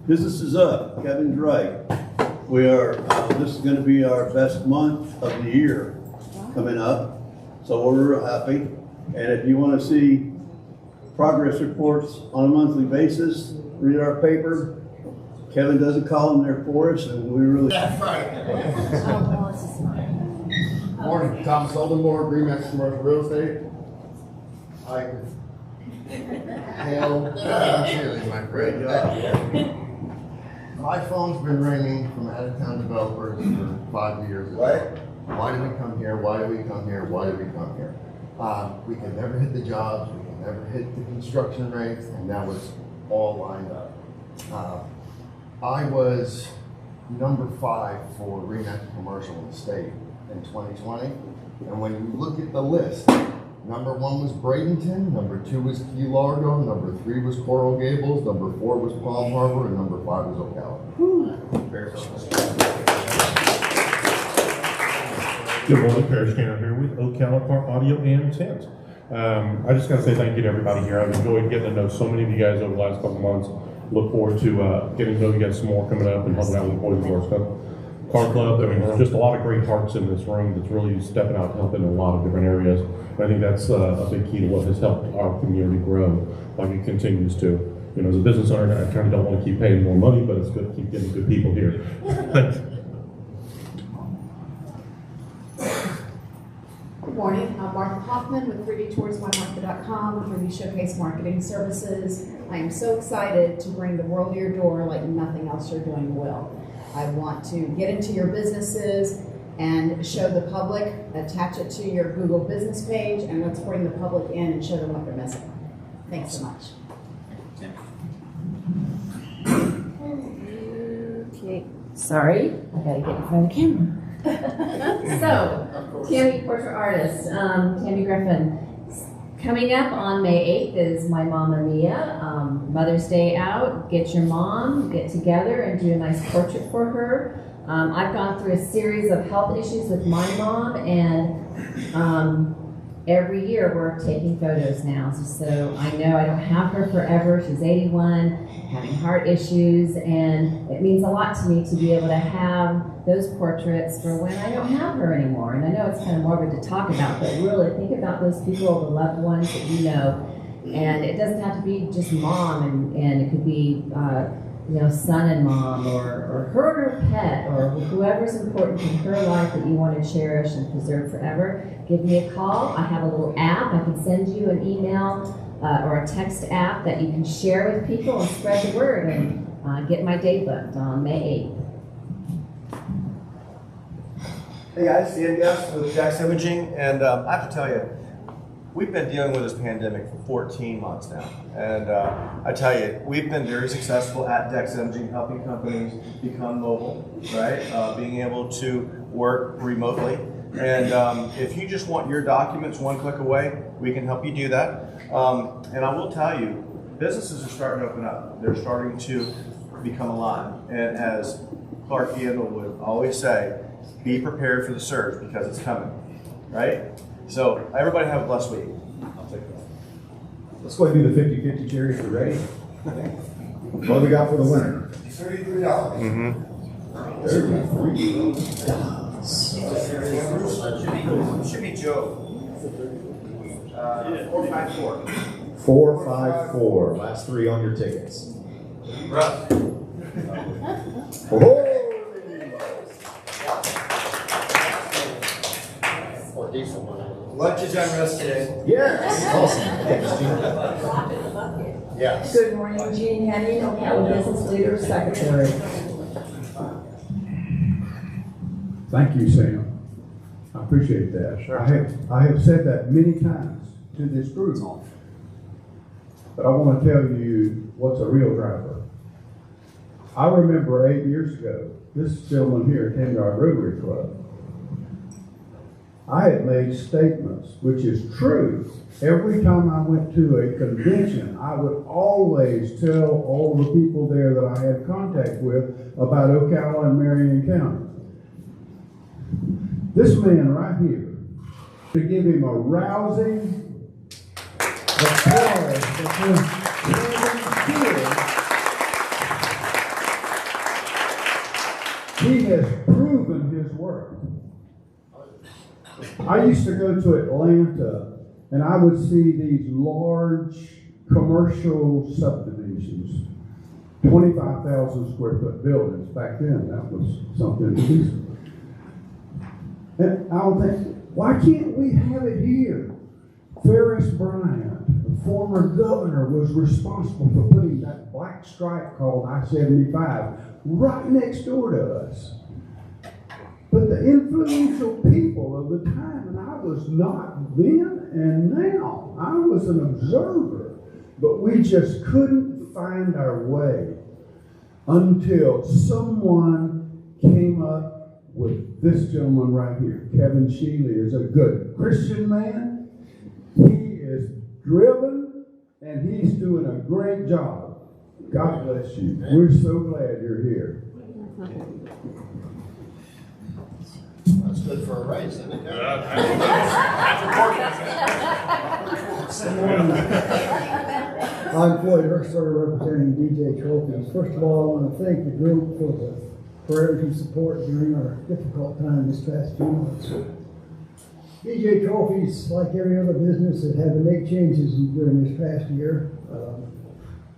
Business is up. Kevin's right. We are. This is going to be our best month of the year coming up, so we're real happy. And if you want to see progress reports on a monthly basis, read our paper. Kevin does a column there for us, and we really. That's right. Morning, Thomas Oldenmore, Greenmax Commercial Real Estate. I hail sincerely, my friend. My phone's been ringing from out-of-town developers for 5 years. Why do we come here? Why do we come here? Why do we come here? We can never hit the jobs. We can never hit the construction rates, and now it's all lined up. I was number 5 for Remax Commercial in the state in 2020, and when you look at the list, number 1 was Bradenton, number 2 was Key Largo, number 3 was Coral Gables, number 4 was Palm Harbor, and number 5 was Ocala. Good morning, Parish Tanner here with Ocala Car Audio and Tent. I just got to say thank you to everybody here. I've enjoyed getting to know so many of you guys over the last couple months. Look forward to getting to know you guys some more coming up and helping out with the Boys and Girls Club. Car Club. I mean, there's just a lot of great hearts in this room that's really stepping out, helping in a lot of different areas. And I think that's a big key to what has helped our community grow, like it continues to. You know, as a business owner, I kind of don't want to keep paying more money, but it's good to keep getting good people here. Good morning, I'm Martha Hoffman with 3dtoursbymartha.com, 3D Showcase Marketing Services. I am so excited to bring the world to your door like nothing else you're doing will. I want to get into your businesses and show the public, attach it to your Google business page, and let's bring the public in and show them what they're missing. Thanks so much. Okay, sorry, I gotta get in front of the camera. So, Tammy, portrait artist, Tammy Griffin. Coming up on May 8th is my Mamma Mia, Mother's Day out. Get your mom, get together and do a nice portrait for her. I've gone through a series of health issues with my mom, and every year we're taking photos now. So I know I don't have her forever. She's 81, having heart issues, and it means a lot to me to be able to have those portraits for when I don't have her anymore. And I know it's kind of morbid to talk about, but really think about those people, the loved ones that you know. And it doesn't have to be just mom, and it could be son and mom, or her and her pet, or whoever's important in her life that you want to cherish and preserve forever. Give me a call. I have a little app. I can send you an email or a text app that you can share with people and spread the word, and get my date booked on May 8th. Hey guys, Dan Guest with Dex Imaging, and I have to tell you, we've been dealing with this pandemic for 14 months now, and I tell you, we've been very successful at Dex Imaging, helping companies become mobile, right? Being able to work remotely, and if you just want your documents one click away, we can help you do that. And I will tell you, businesses are starting to open up. They're starting to become alive, and as Clark Gable would always say, be prepared for the surge because it's coming, right? So everybody have a blessed week. I'll take that. Let's go ahead and do the 50-50 cherries. We're ready. What do we got for the winner? $33. $33. Should be Joe. 454. 454. Last three on your tickets. Russ. Oh! Lunch is on Russ today. Yes. Awesome. Thanks, Gene. Yes. Good morning, Jean Henning, Ocala Business Leader Secretary. Thank you, Sam. I appreciate that. Sure. I have said that many times to this group. But I want to tell you what's a real driver. I remember 8 years ago, this gentleman here came to our Rotary Club. I had made statements, which is true. Every time I went to a convention, I would always tell all the people there that I had contact with about Ocala and Marion County. This man right here, to give him a rousing applause because he has proven his worth. I used to go to Atlanta and I would see these large commercial subdivisions, 25,000 square foot buildings. Back then, that was something decent. And I would think, why can't we have it here? Ferris Bryant, the former governor, was responsible for putting that black stripe called I-75 right next door to us. But the influential people of the time, and I was not then and now, I was an observer, but we just couldn't find our way until someone came up with this gentleman right here. Kevin Sheely is a good Christian man. He is driven, and he's doing a great job. God bless you. We're so glad you're here. That's good for a raise, isn't it? I'm Floyd Herxler, representing DJ Trophies. First of all, I want to thank the group for everything support during our difficult time this past few months. DJ Trophies, like every other business, have had to make changes during this past year.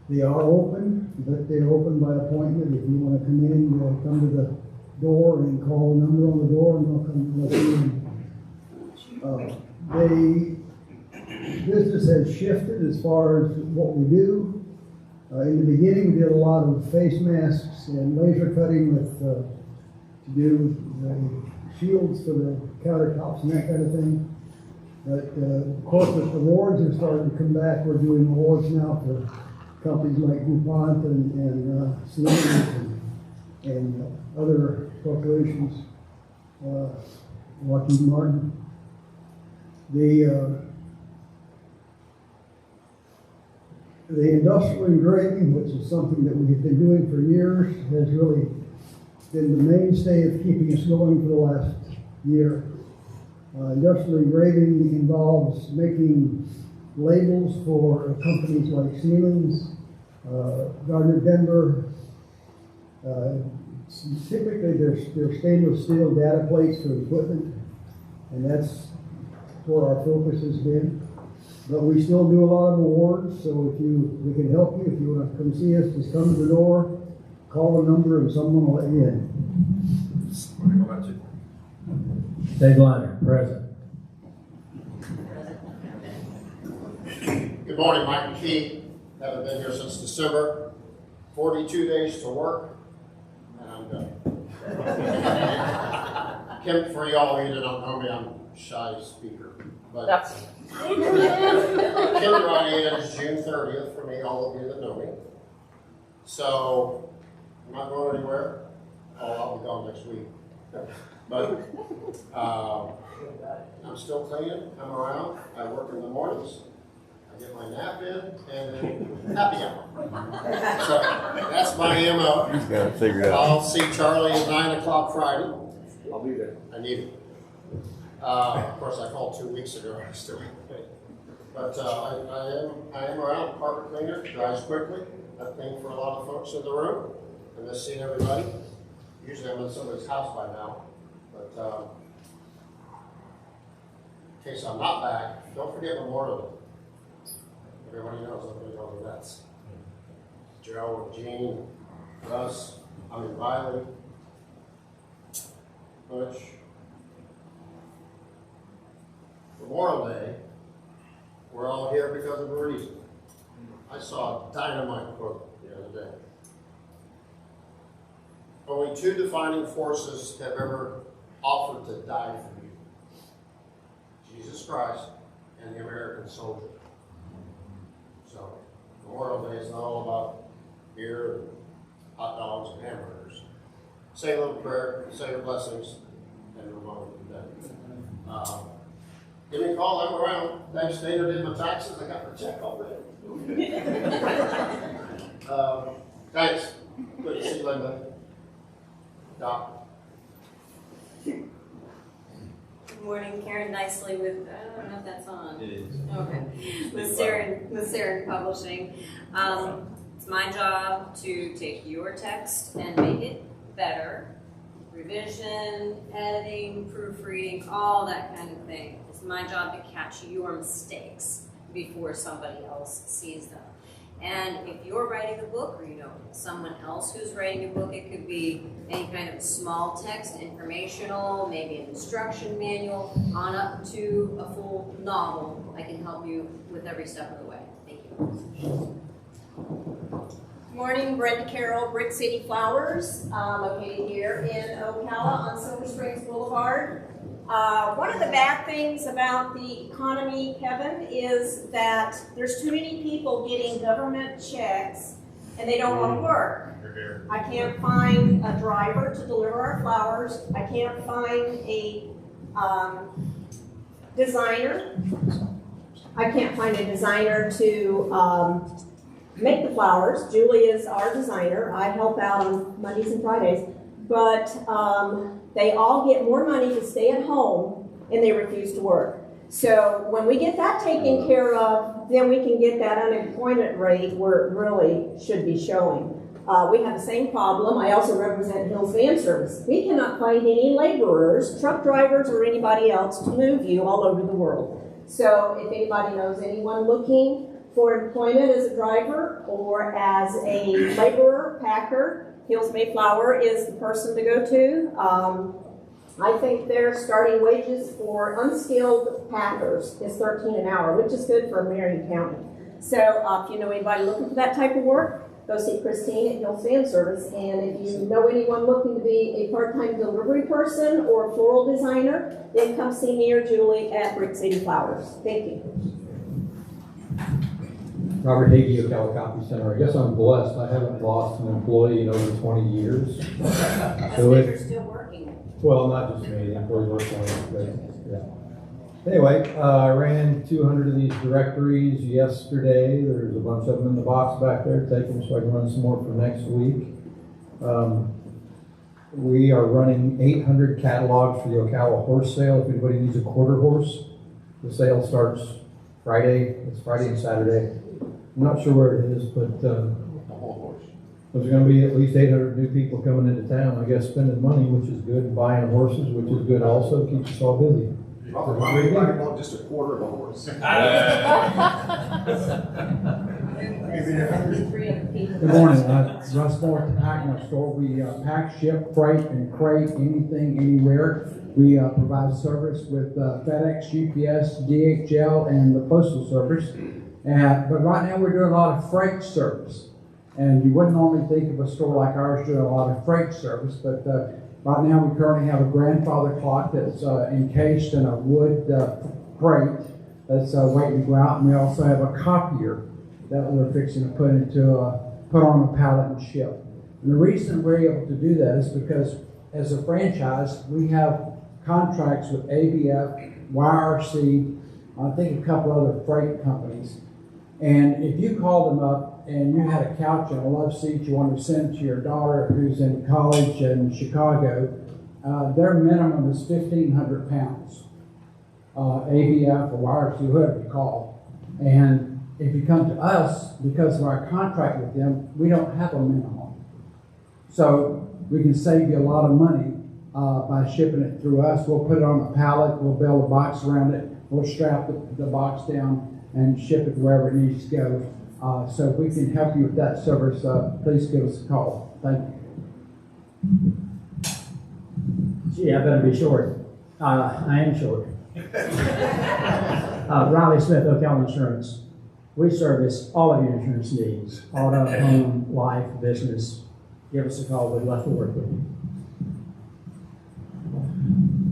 They are open, but they're open by appointment. If you want to come in, you'll come to the door and call a number on the door and they'll come and let you in. Business has shifted as far as what we do. In the beginning, we did a lot of face masks and laser cutting with to do the shields for the countertops and that kind of thing. But corporate awards are starting to come back. We're doing awards now for companies like DuPont and Siemens and other corporations, Lockheed Martin. The industrial engraving, which is something that we've been doing for years, has really been the mainstay of keeping us going for the last year. Industrial engraving involves making labels for companies like Siemens, Gardner Denver. Typically, they're stainless steel data plates for equipment, and that's where our focus has been. But we still do a lot of awards, so we can help you. If you want to come see us, just come to the door, call the number, and someone will let you in. Dave Liner, present. Good morning, Mike McKee. Haven't been here since December. 42 days to work, and I'm done. Kim, for y'all of you that don't know me, I'm a shy speaker. But kindergarten is June 30th for me, all of you that know me. So I'm not going anywhere. Oh, I'll be gone next week. But I'm still cleaning, I'm around. I work in the mornings. I get my nap in, and then happy hour. So that's my MO. He's got to figure it out. I'll see Charlie at 9 o'clock Friday. I'll be there. I need it. Of course, I called 2 weeks ago. I still but I am around. Carpet cleaner, dries quickly. I think for a lot of folks in the room. I miss seeing everybody. Usually I'm in somebody's house by now. But in case I'm not back, don't forget Memorial Day. Everybody knows the vets. Joe, Gene, Russ, Riley, Butch. Memorial Day, we're all here because of a reason. I saw a dynamite quote the other day. Only two defining forces have ever offered to die for you: Jesus Christ and the American soldier. So, Memorial Day is not all about beer and hot dogs and hamburgers. Say a little prayer, say your blessings, and move on to the day. Give me a call, I'm around. Thanks, Dana did my taxes, I got my check already. Thanks. Good to see you, Linda. Doc. Good morning, Karen Nicely with, I don't know if that's on. It is. Okay. With Saren Publishing. It's my job to take your text and make it better. Revision, editing, proofreading, all that kind of thing. It's my job to catch your mistakes before somebody else sees them. And if you're writing a book, or you know someone else who's writing a book, it could be any kind of small text, informational, maybe an instruction manual, on up to a full novel. I can help you with every step of the way. Thank you. Morning, Brenda Carroll, Brick City Flowers, located here in Ocala on Silver Springs Boulevard. One of the bad things about the economy, Kevin, is that there's too many people getting government checks and they don't want to work. I can't find a driver to deliver our flowers. I can't find a designer. I can't find a designer to make the flowers. Julie is our designer. I help out on Mondays and Fridays. But they all get more money to stay at home and they refuse to work. So when we get that taken care of, then we can get that unemployment rate where it really should be showing. We have the same problem. I also represent Hills Van Service. We cannot find any laborers, truck drivers, or anybody else to move you all over the world. So if anybody knows anyone looking for employment as a driver or as a laborer, packer, Hills Mayflower is the person to go to. I think their starting wages for unskilled packers is $13 an hour, which is good for Marion County. So if you know anybody looking for that type of work, go see Christine at Hills Fan Service. And if you know anyone looking to be a part-time delivery person or a floral designer, then come see me or Julie at Brick City Flowers. Thank you. Robert Hagee, Ocala Copy Center. I guess I'm blessed. I haven't lost an employee in over 20 years. So you're still working. Well, not just me. The employees work for me. But, yeah. Anyway, I ran 200 of these directories yesterday. There's a bunch of them in the box back there. Take them so I can run some more for next week. We are running 800 catalogs for the Ocala horse sale. If anybody needs a quarter horse, the sale starts Friday. It's Friday and Saturday. I'm not sure where it is, but there's going to be at least 800 new people coming into town, I guess, spending money, which is good, and buying horses, which is good also, keeps us all busy. Probably want just a quarter of a horse. Good morning, Russ Moore at the Packing Store. We pack, ship, freight, and crate anything, anywhere. We provide service with FedEx, UPS, DHL, and the Postal Service. But right now we're doing a lot of freight service. And you wouldn't normally think of a store like ours doing a lot of freight service, but right now we currently have a grandfather clock that's encased in a wood crate that's waiting to go out. And we also have a copier that we're fixing to put on a pallet and ship. And the reason we're able to do that is because as a franchise, we have contracts with ABF, YRC, I think a couple other freight companies. And if you called them up and you had a couch and a love seat you wanted to send to your daughter who's in college in Chicago, their minimum is 1,500 pounds. ABF or YRC, whoever you call. And if you come to us, because of our contract with them, we don't have a minimum. So we can save you a lot of money by shipping it through us. We'll put it on a pallet, we'll build a box around it, we'll strap the box down and ship it wherever it needs to go. So if we can help you with that service, please give us a call. Thank you. Gee, I better be short. I am short. Riley Smith, Ocala Insurance. We service all of your insurance needs, auto, home, life, business. Give us a call. We'd love to work with you.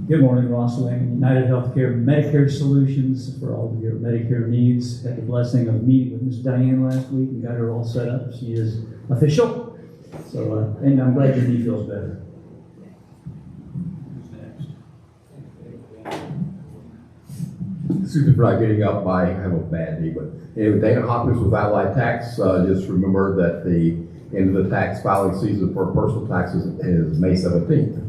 Good morning, Ross Lane, United Healthcare Medicare Solutions for all of your Medicare needs. Had the blessing of meeting with Ms. Diane last week and got her all set up. She is official. So, and I'm glad your knee feels better. Excuse me for not getting up. I have a bad knee, but anyway, Dana Hopkins with Ally Tax. Just remember that the end of the tax filing season for personal taxes is May 17th.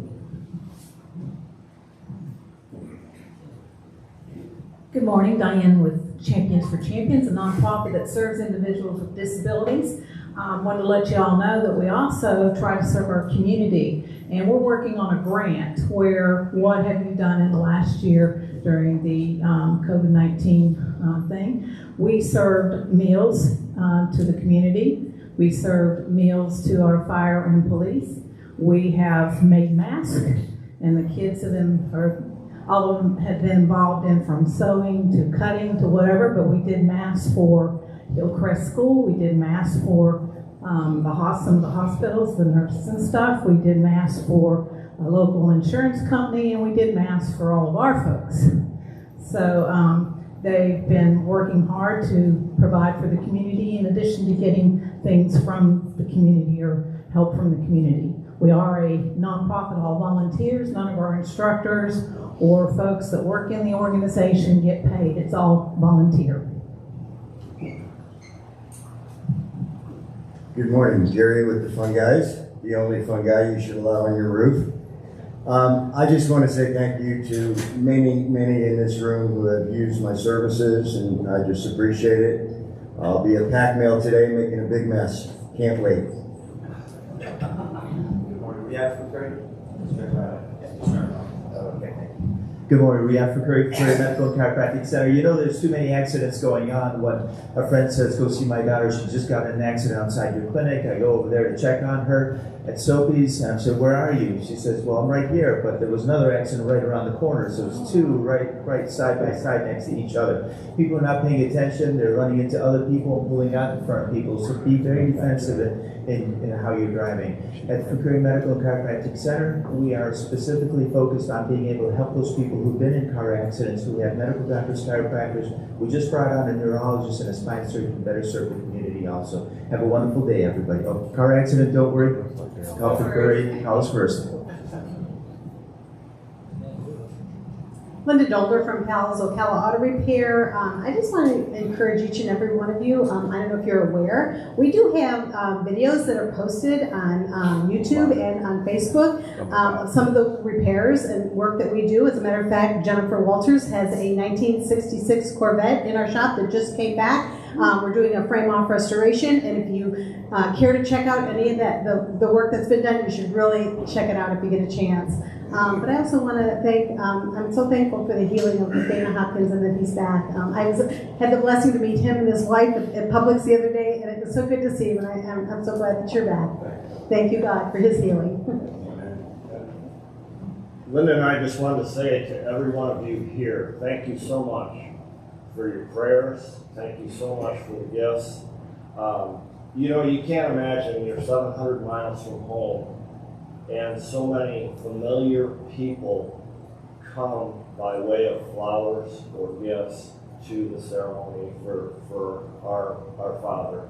Good morning, Diane with Champions for Champions, a nonprofit that serves individuals with disabilities. Wanted to let you all know that we also try to serve our community, and we're working on a grant where what have you done in the last year during the COVID-19 thing. We served meals to the community. We served meals to our fire and police. We have made masks, and the kids have been, all of them have been involved in from sewing to cutting to whatever, but we did masks for Hillcrest School. We did masks for some of the hospitals, the nurses and stuff. We did masks for a local insurance company, and we did masks for all of our folks. So they've been working hard to provide for the community in addition to getting things from the community or help from the community. We are a nonprofit, all volunteers. None of our instructors or folks that work in the organization get paid. It's all volunteer. Good morning, Jerry with the Fun Guys, the only fun guy you should allow on your roof. I just want to say thank you to many in this room who have used my services, and I just appreciate it. I'll be at Pack Mail today making a big mess. Can't wait. Good morning, Riyadh for Curry Medical and Chiropractic Center. You know there's too many accidents going on. When a friend says, go see my daughter, she just got in an accident outside your clinic. I go over there to check on her at Soapy's, and I said, where are you? She says, well, I'm right here, but there was another accident right around the corner, so it's two right side by side next to each other. People are not paying attention. They're running into other people and pulling out in front of people, so be very defensive in how you're driving. At the Curry Medical and Chiropractic Center, we are specifically focused on being able to help those people who've been in car accidents, who have medical doctors, chiropractors. We just brought on a neurologist and a spine surgeon to better serve the community also. Have a wonderful day, everybody. Oh, car accident, don't worry. Call for Curry, call us first. Linda Dolder from Pal's Ocala Auto Repair. I just want to encourage each and every one of you. I don't know if you're aware, we do have videos that are posted on YouTube and on Facebook of some of the repairs and work that we do. As a matter of fact, Jennifer Walters has a 1966 Corvette in our shop that just came back. We're doing a frame-off restoration, and if you care to check out any of that, the work that's been done, you should really check it out if you get a chance. But I also want to thank, I'm so thankful for the healing of Dana Hopkins and that he's back. I had the blessing to meet him and his wife at Publix the other day, and it was so good to see him, and I'm so glad that you're back. Thank you, God, for his healing. Linda and I just wanted to say to every one of you here, thank you so much for your prayers. Thank you so much for the gifts. You know, you can't imagine you're 700 miles from home and so many familiar people come by way of flowers or gifts to the ceremony for our father,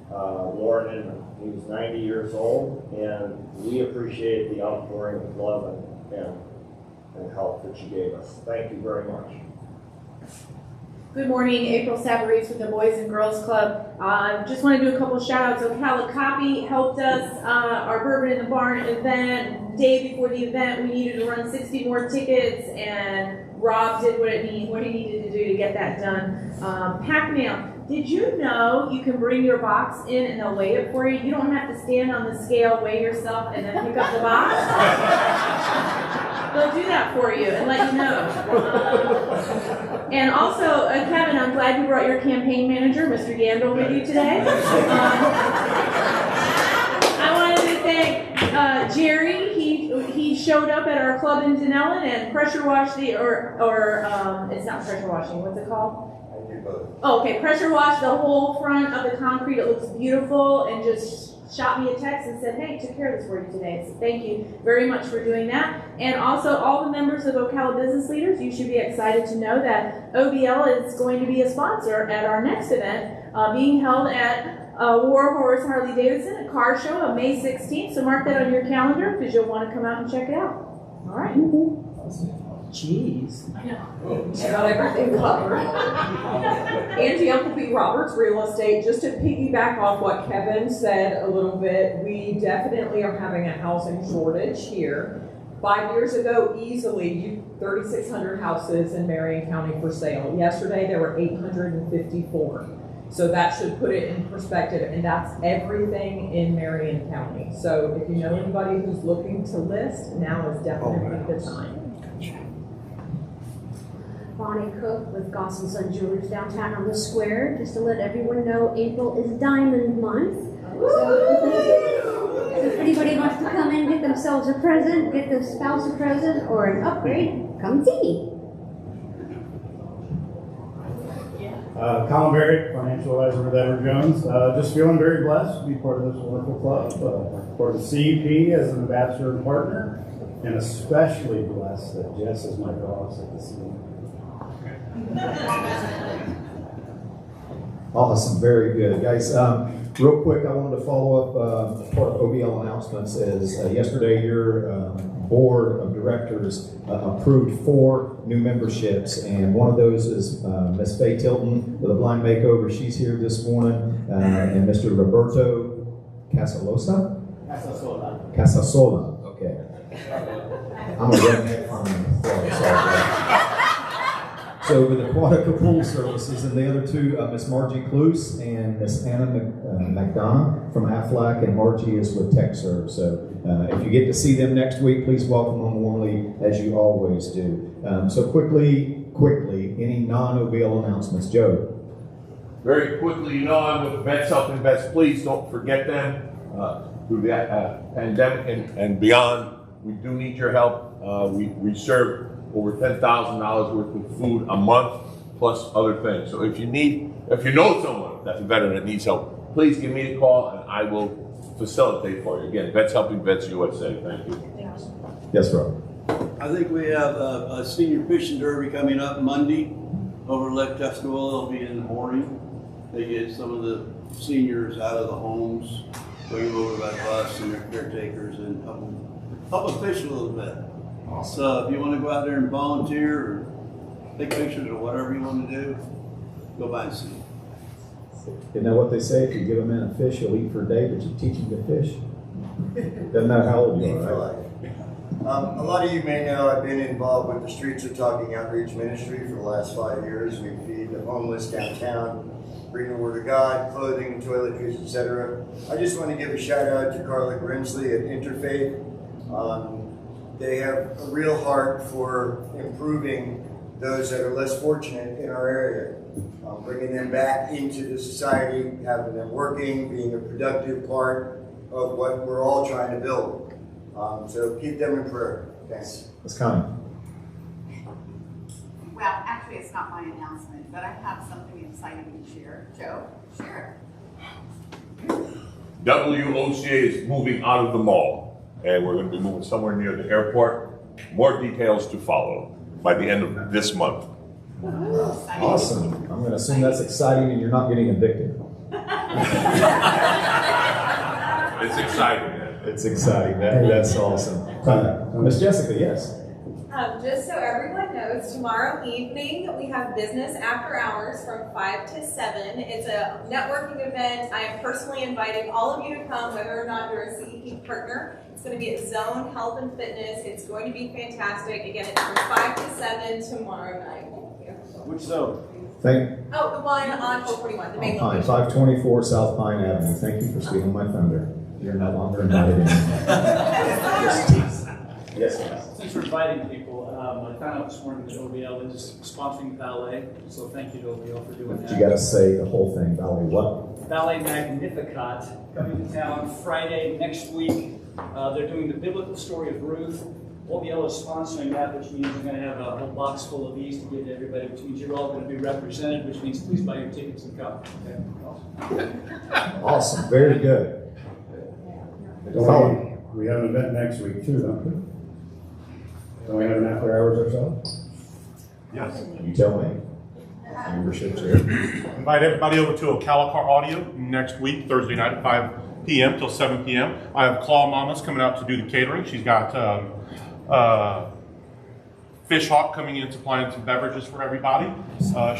Warren Inman. He was 90 years old, and we appreciate the outpouring of love and help that you gave us. Thank you very much. Good morning, April Savarese with the Boys and Girls Club. Just want to do a couple shout outs. Ocala Copy helped us, our Bourbon in the Barn event. Day before the event, we needed to run 60 more tickets, and Rob did what he needed to do to get that done. Pack Mail. Did you know you can bring your box in and they'll weigh it for you? You don't have to stand on the scale, weigh yourself, and then pick up the box. They'll do that for you and let you know. And also, Kevin, I'm glad you brought your campaign manager, Mr. Yandel, with you today. I wanted to thank Jerry. He showed up at our club in Denellen and pressure washed it's not pressure washing. What's it called? Oh, okay, pressure washed the whole front of the concrete. It looks beautiful, and just shot me a text and said, hey, took care of this for you today. So thank you very much for doing that. And also all the members of Ocala Business Leaders, you should be excited to know that OBL is going to be a sponsor at our next event being held at War Horse Harley Davidson, a car show on May 16th. So mark that on your calendar because you'll want to come out and check it out. All right. Jeez. I know. Got everything covered. Angie Appleby Roberts, Real Estate. Just to piggyback off what Kevin said a little bit, we definitely are having a housing shortage here. 5 years ago, easily, 3,600 houses in Marion County for sale. Yesterday, there were 854. So that should put it in perspective, and that's everything in Marion County. So if you know anybody who's looking to list, now is definitely the time. Bonnie Cook with Goss & Son Jewelers downtown on the square. Just to let everyone know, April is Diamond Month. So if anybody wants to come in, get themselves a present, get their spouse a present, or an upgrade, come see me. Colin Barrett, financial advisor with Edward Jones. Just feeling very blessed to be part of this wonderful club, part of the CEP as an ambassador and partner, and especially blessed that Jess is my boss at the CEP. Awesome, very good. Guys, real quick, I wanted to follow up part of OBL announcements is yesterday your board of directors approved 4 new memberships, and one of those is Miss Faye Tilton with a blind makeover. She's here this morning, and Mr. Roberto Casasola. Okay. I'm a redneck farmer. So with Aquatica Pool Services, and the other 2, Miss Margie Cluse and Miss Anna McDonough from Aflac, and Margie is with TechServe. So if you get to see them next week, please welcome them warmly as you always do. So quickly, any non-OBL announcements? Joe? Very quickly, you know I'm with Vets Helping Vets. Please don't forget them through the pandemic and beyond. We do need your help. We serve over $10,000 worth of food a month, plus other things. So if you know someone that's a veteran that needs help, please give me a call and I will facilitate for you. Again, Vets Helping Vets USA. Thank you. Yes, Rob. I think we have a senior fishing derby coming up Monday over Lake Tuscaloosa. It'll be in the morning. They get some of the seniors out of the homes, bring them over by bus and their caretakers, and help them fish a little bit. So if you want to go out there and volunteer or take pictures or whatever you want to do, go by and see. You know what they say? If you give a man a fish, he'll eat for a day, but you teach him to fish. Doesn't matter how old you are, right? A lot of you may know I've been involved with the Streets of Talking Outreach Ministry for the last 5 years. We feed the homeless downtown, bring the Word of God, clothing, toiletries, etc. I just want to give a shout out to Carla Grimsley at Interfaith. They have a real heart for improving those that are less fortunate in our area, bringing them back into the society, having them working, being a productive part of what we're all trying to build. So keep them in prayer. Thanks. That's kind. Well, actually, it's not my announcement, but I have something exciting to share. Joe, share it. WOCA is moving out of the mall, and we're going to be moving somewhere near the airport. More details to follow by the end of this month. Awesome. I'm going to assume that's exciting and you're not getting evicted. It's exciting. It's exciting. That's awesome. Miss Jessica, yes. Just so everyone knows, tomorrow evening we have business after hours from 5 to 7. It's a networking event. I am personally inviting all of you to come, whether or not you're a CEP partner. It's going to be at Zone Health and Fitness. It's going to be fantastic. Again, it's from 5 to 7 tomorrow night. Thank you. Which zone? Oh, the one on 441, the main Pine, location. 524 South Pine Avenue. Thank you for stealing my thunder. You're no longer invited in. Yes, Thanks for inviting people. I found out this morning that OBL is sponsoring ballet, so thank you to OBL for doing that. You got to say the whole thing. Ballet what? Ballet Magnificat coming to town Friday next week. They're doing the biblical story of Ruth. OBL is sponsoring that, which means we're going to have a whole box full of these to give to everybody, which means you're all going to be represented, which means please buy your tickets and come. Okay? Awesome. Awesome. Very good. We have an event next week too, don't we? Don't we have an after hours or so? Yes. You tell me. Membership chair. Invite everybody over to Ocala Car Audio next week, Thursday night at 5 p.m. till 7 p.m. I have Claw Mama's coming out to do the catering. She's got Fish Hawk coming in supplying some beverages for everybody.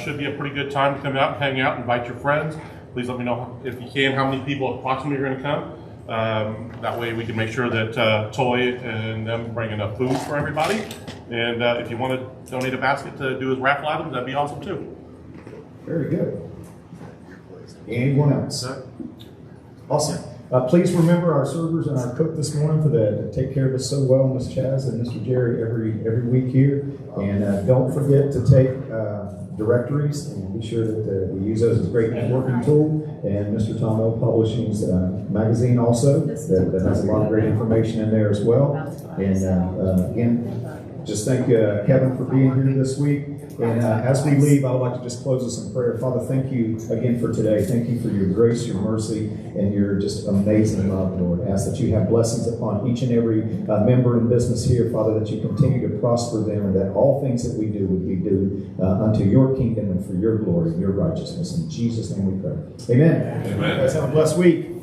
Should be a pretty good time to come out and hang out, invite your friends. Please let me know if you can how many people approximately are going to come. That way we can make sure that Toy and them bring enough food for everybody. And if you want to donate a basket to do his raffle items, that'd be awesome too. Very good. Anyone else? Awesome. Please remember our servers and our cook this morning for that take care of us so well, Ms. Chaz and Mr. Jerry, every week here. And don't forget to take directories and be sure that we use those as a great networking tool. And Mr. Tom O. Publishing's magazine also that has a lot of great information in there as well. And again, just thank Kevin for being here this week. And as we leave, I would like to just close us in prayer. Father, thank you again for today. Thank you for your grace, your mercy, and your just amazing love, Lord. I ask that you have blessings upon each and every member in business here, Father, that you continue to prosper them, and that all things that we do would be due unto your kingdom and for your glory and your righteousness. In Jesus' name we pray. Amen. Amen. Guys, have a blessed week.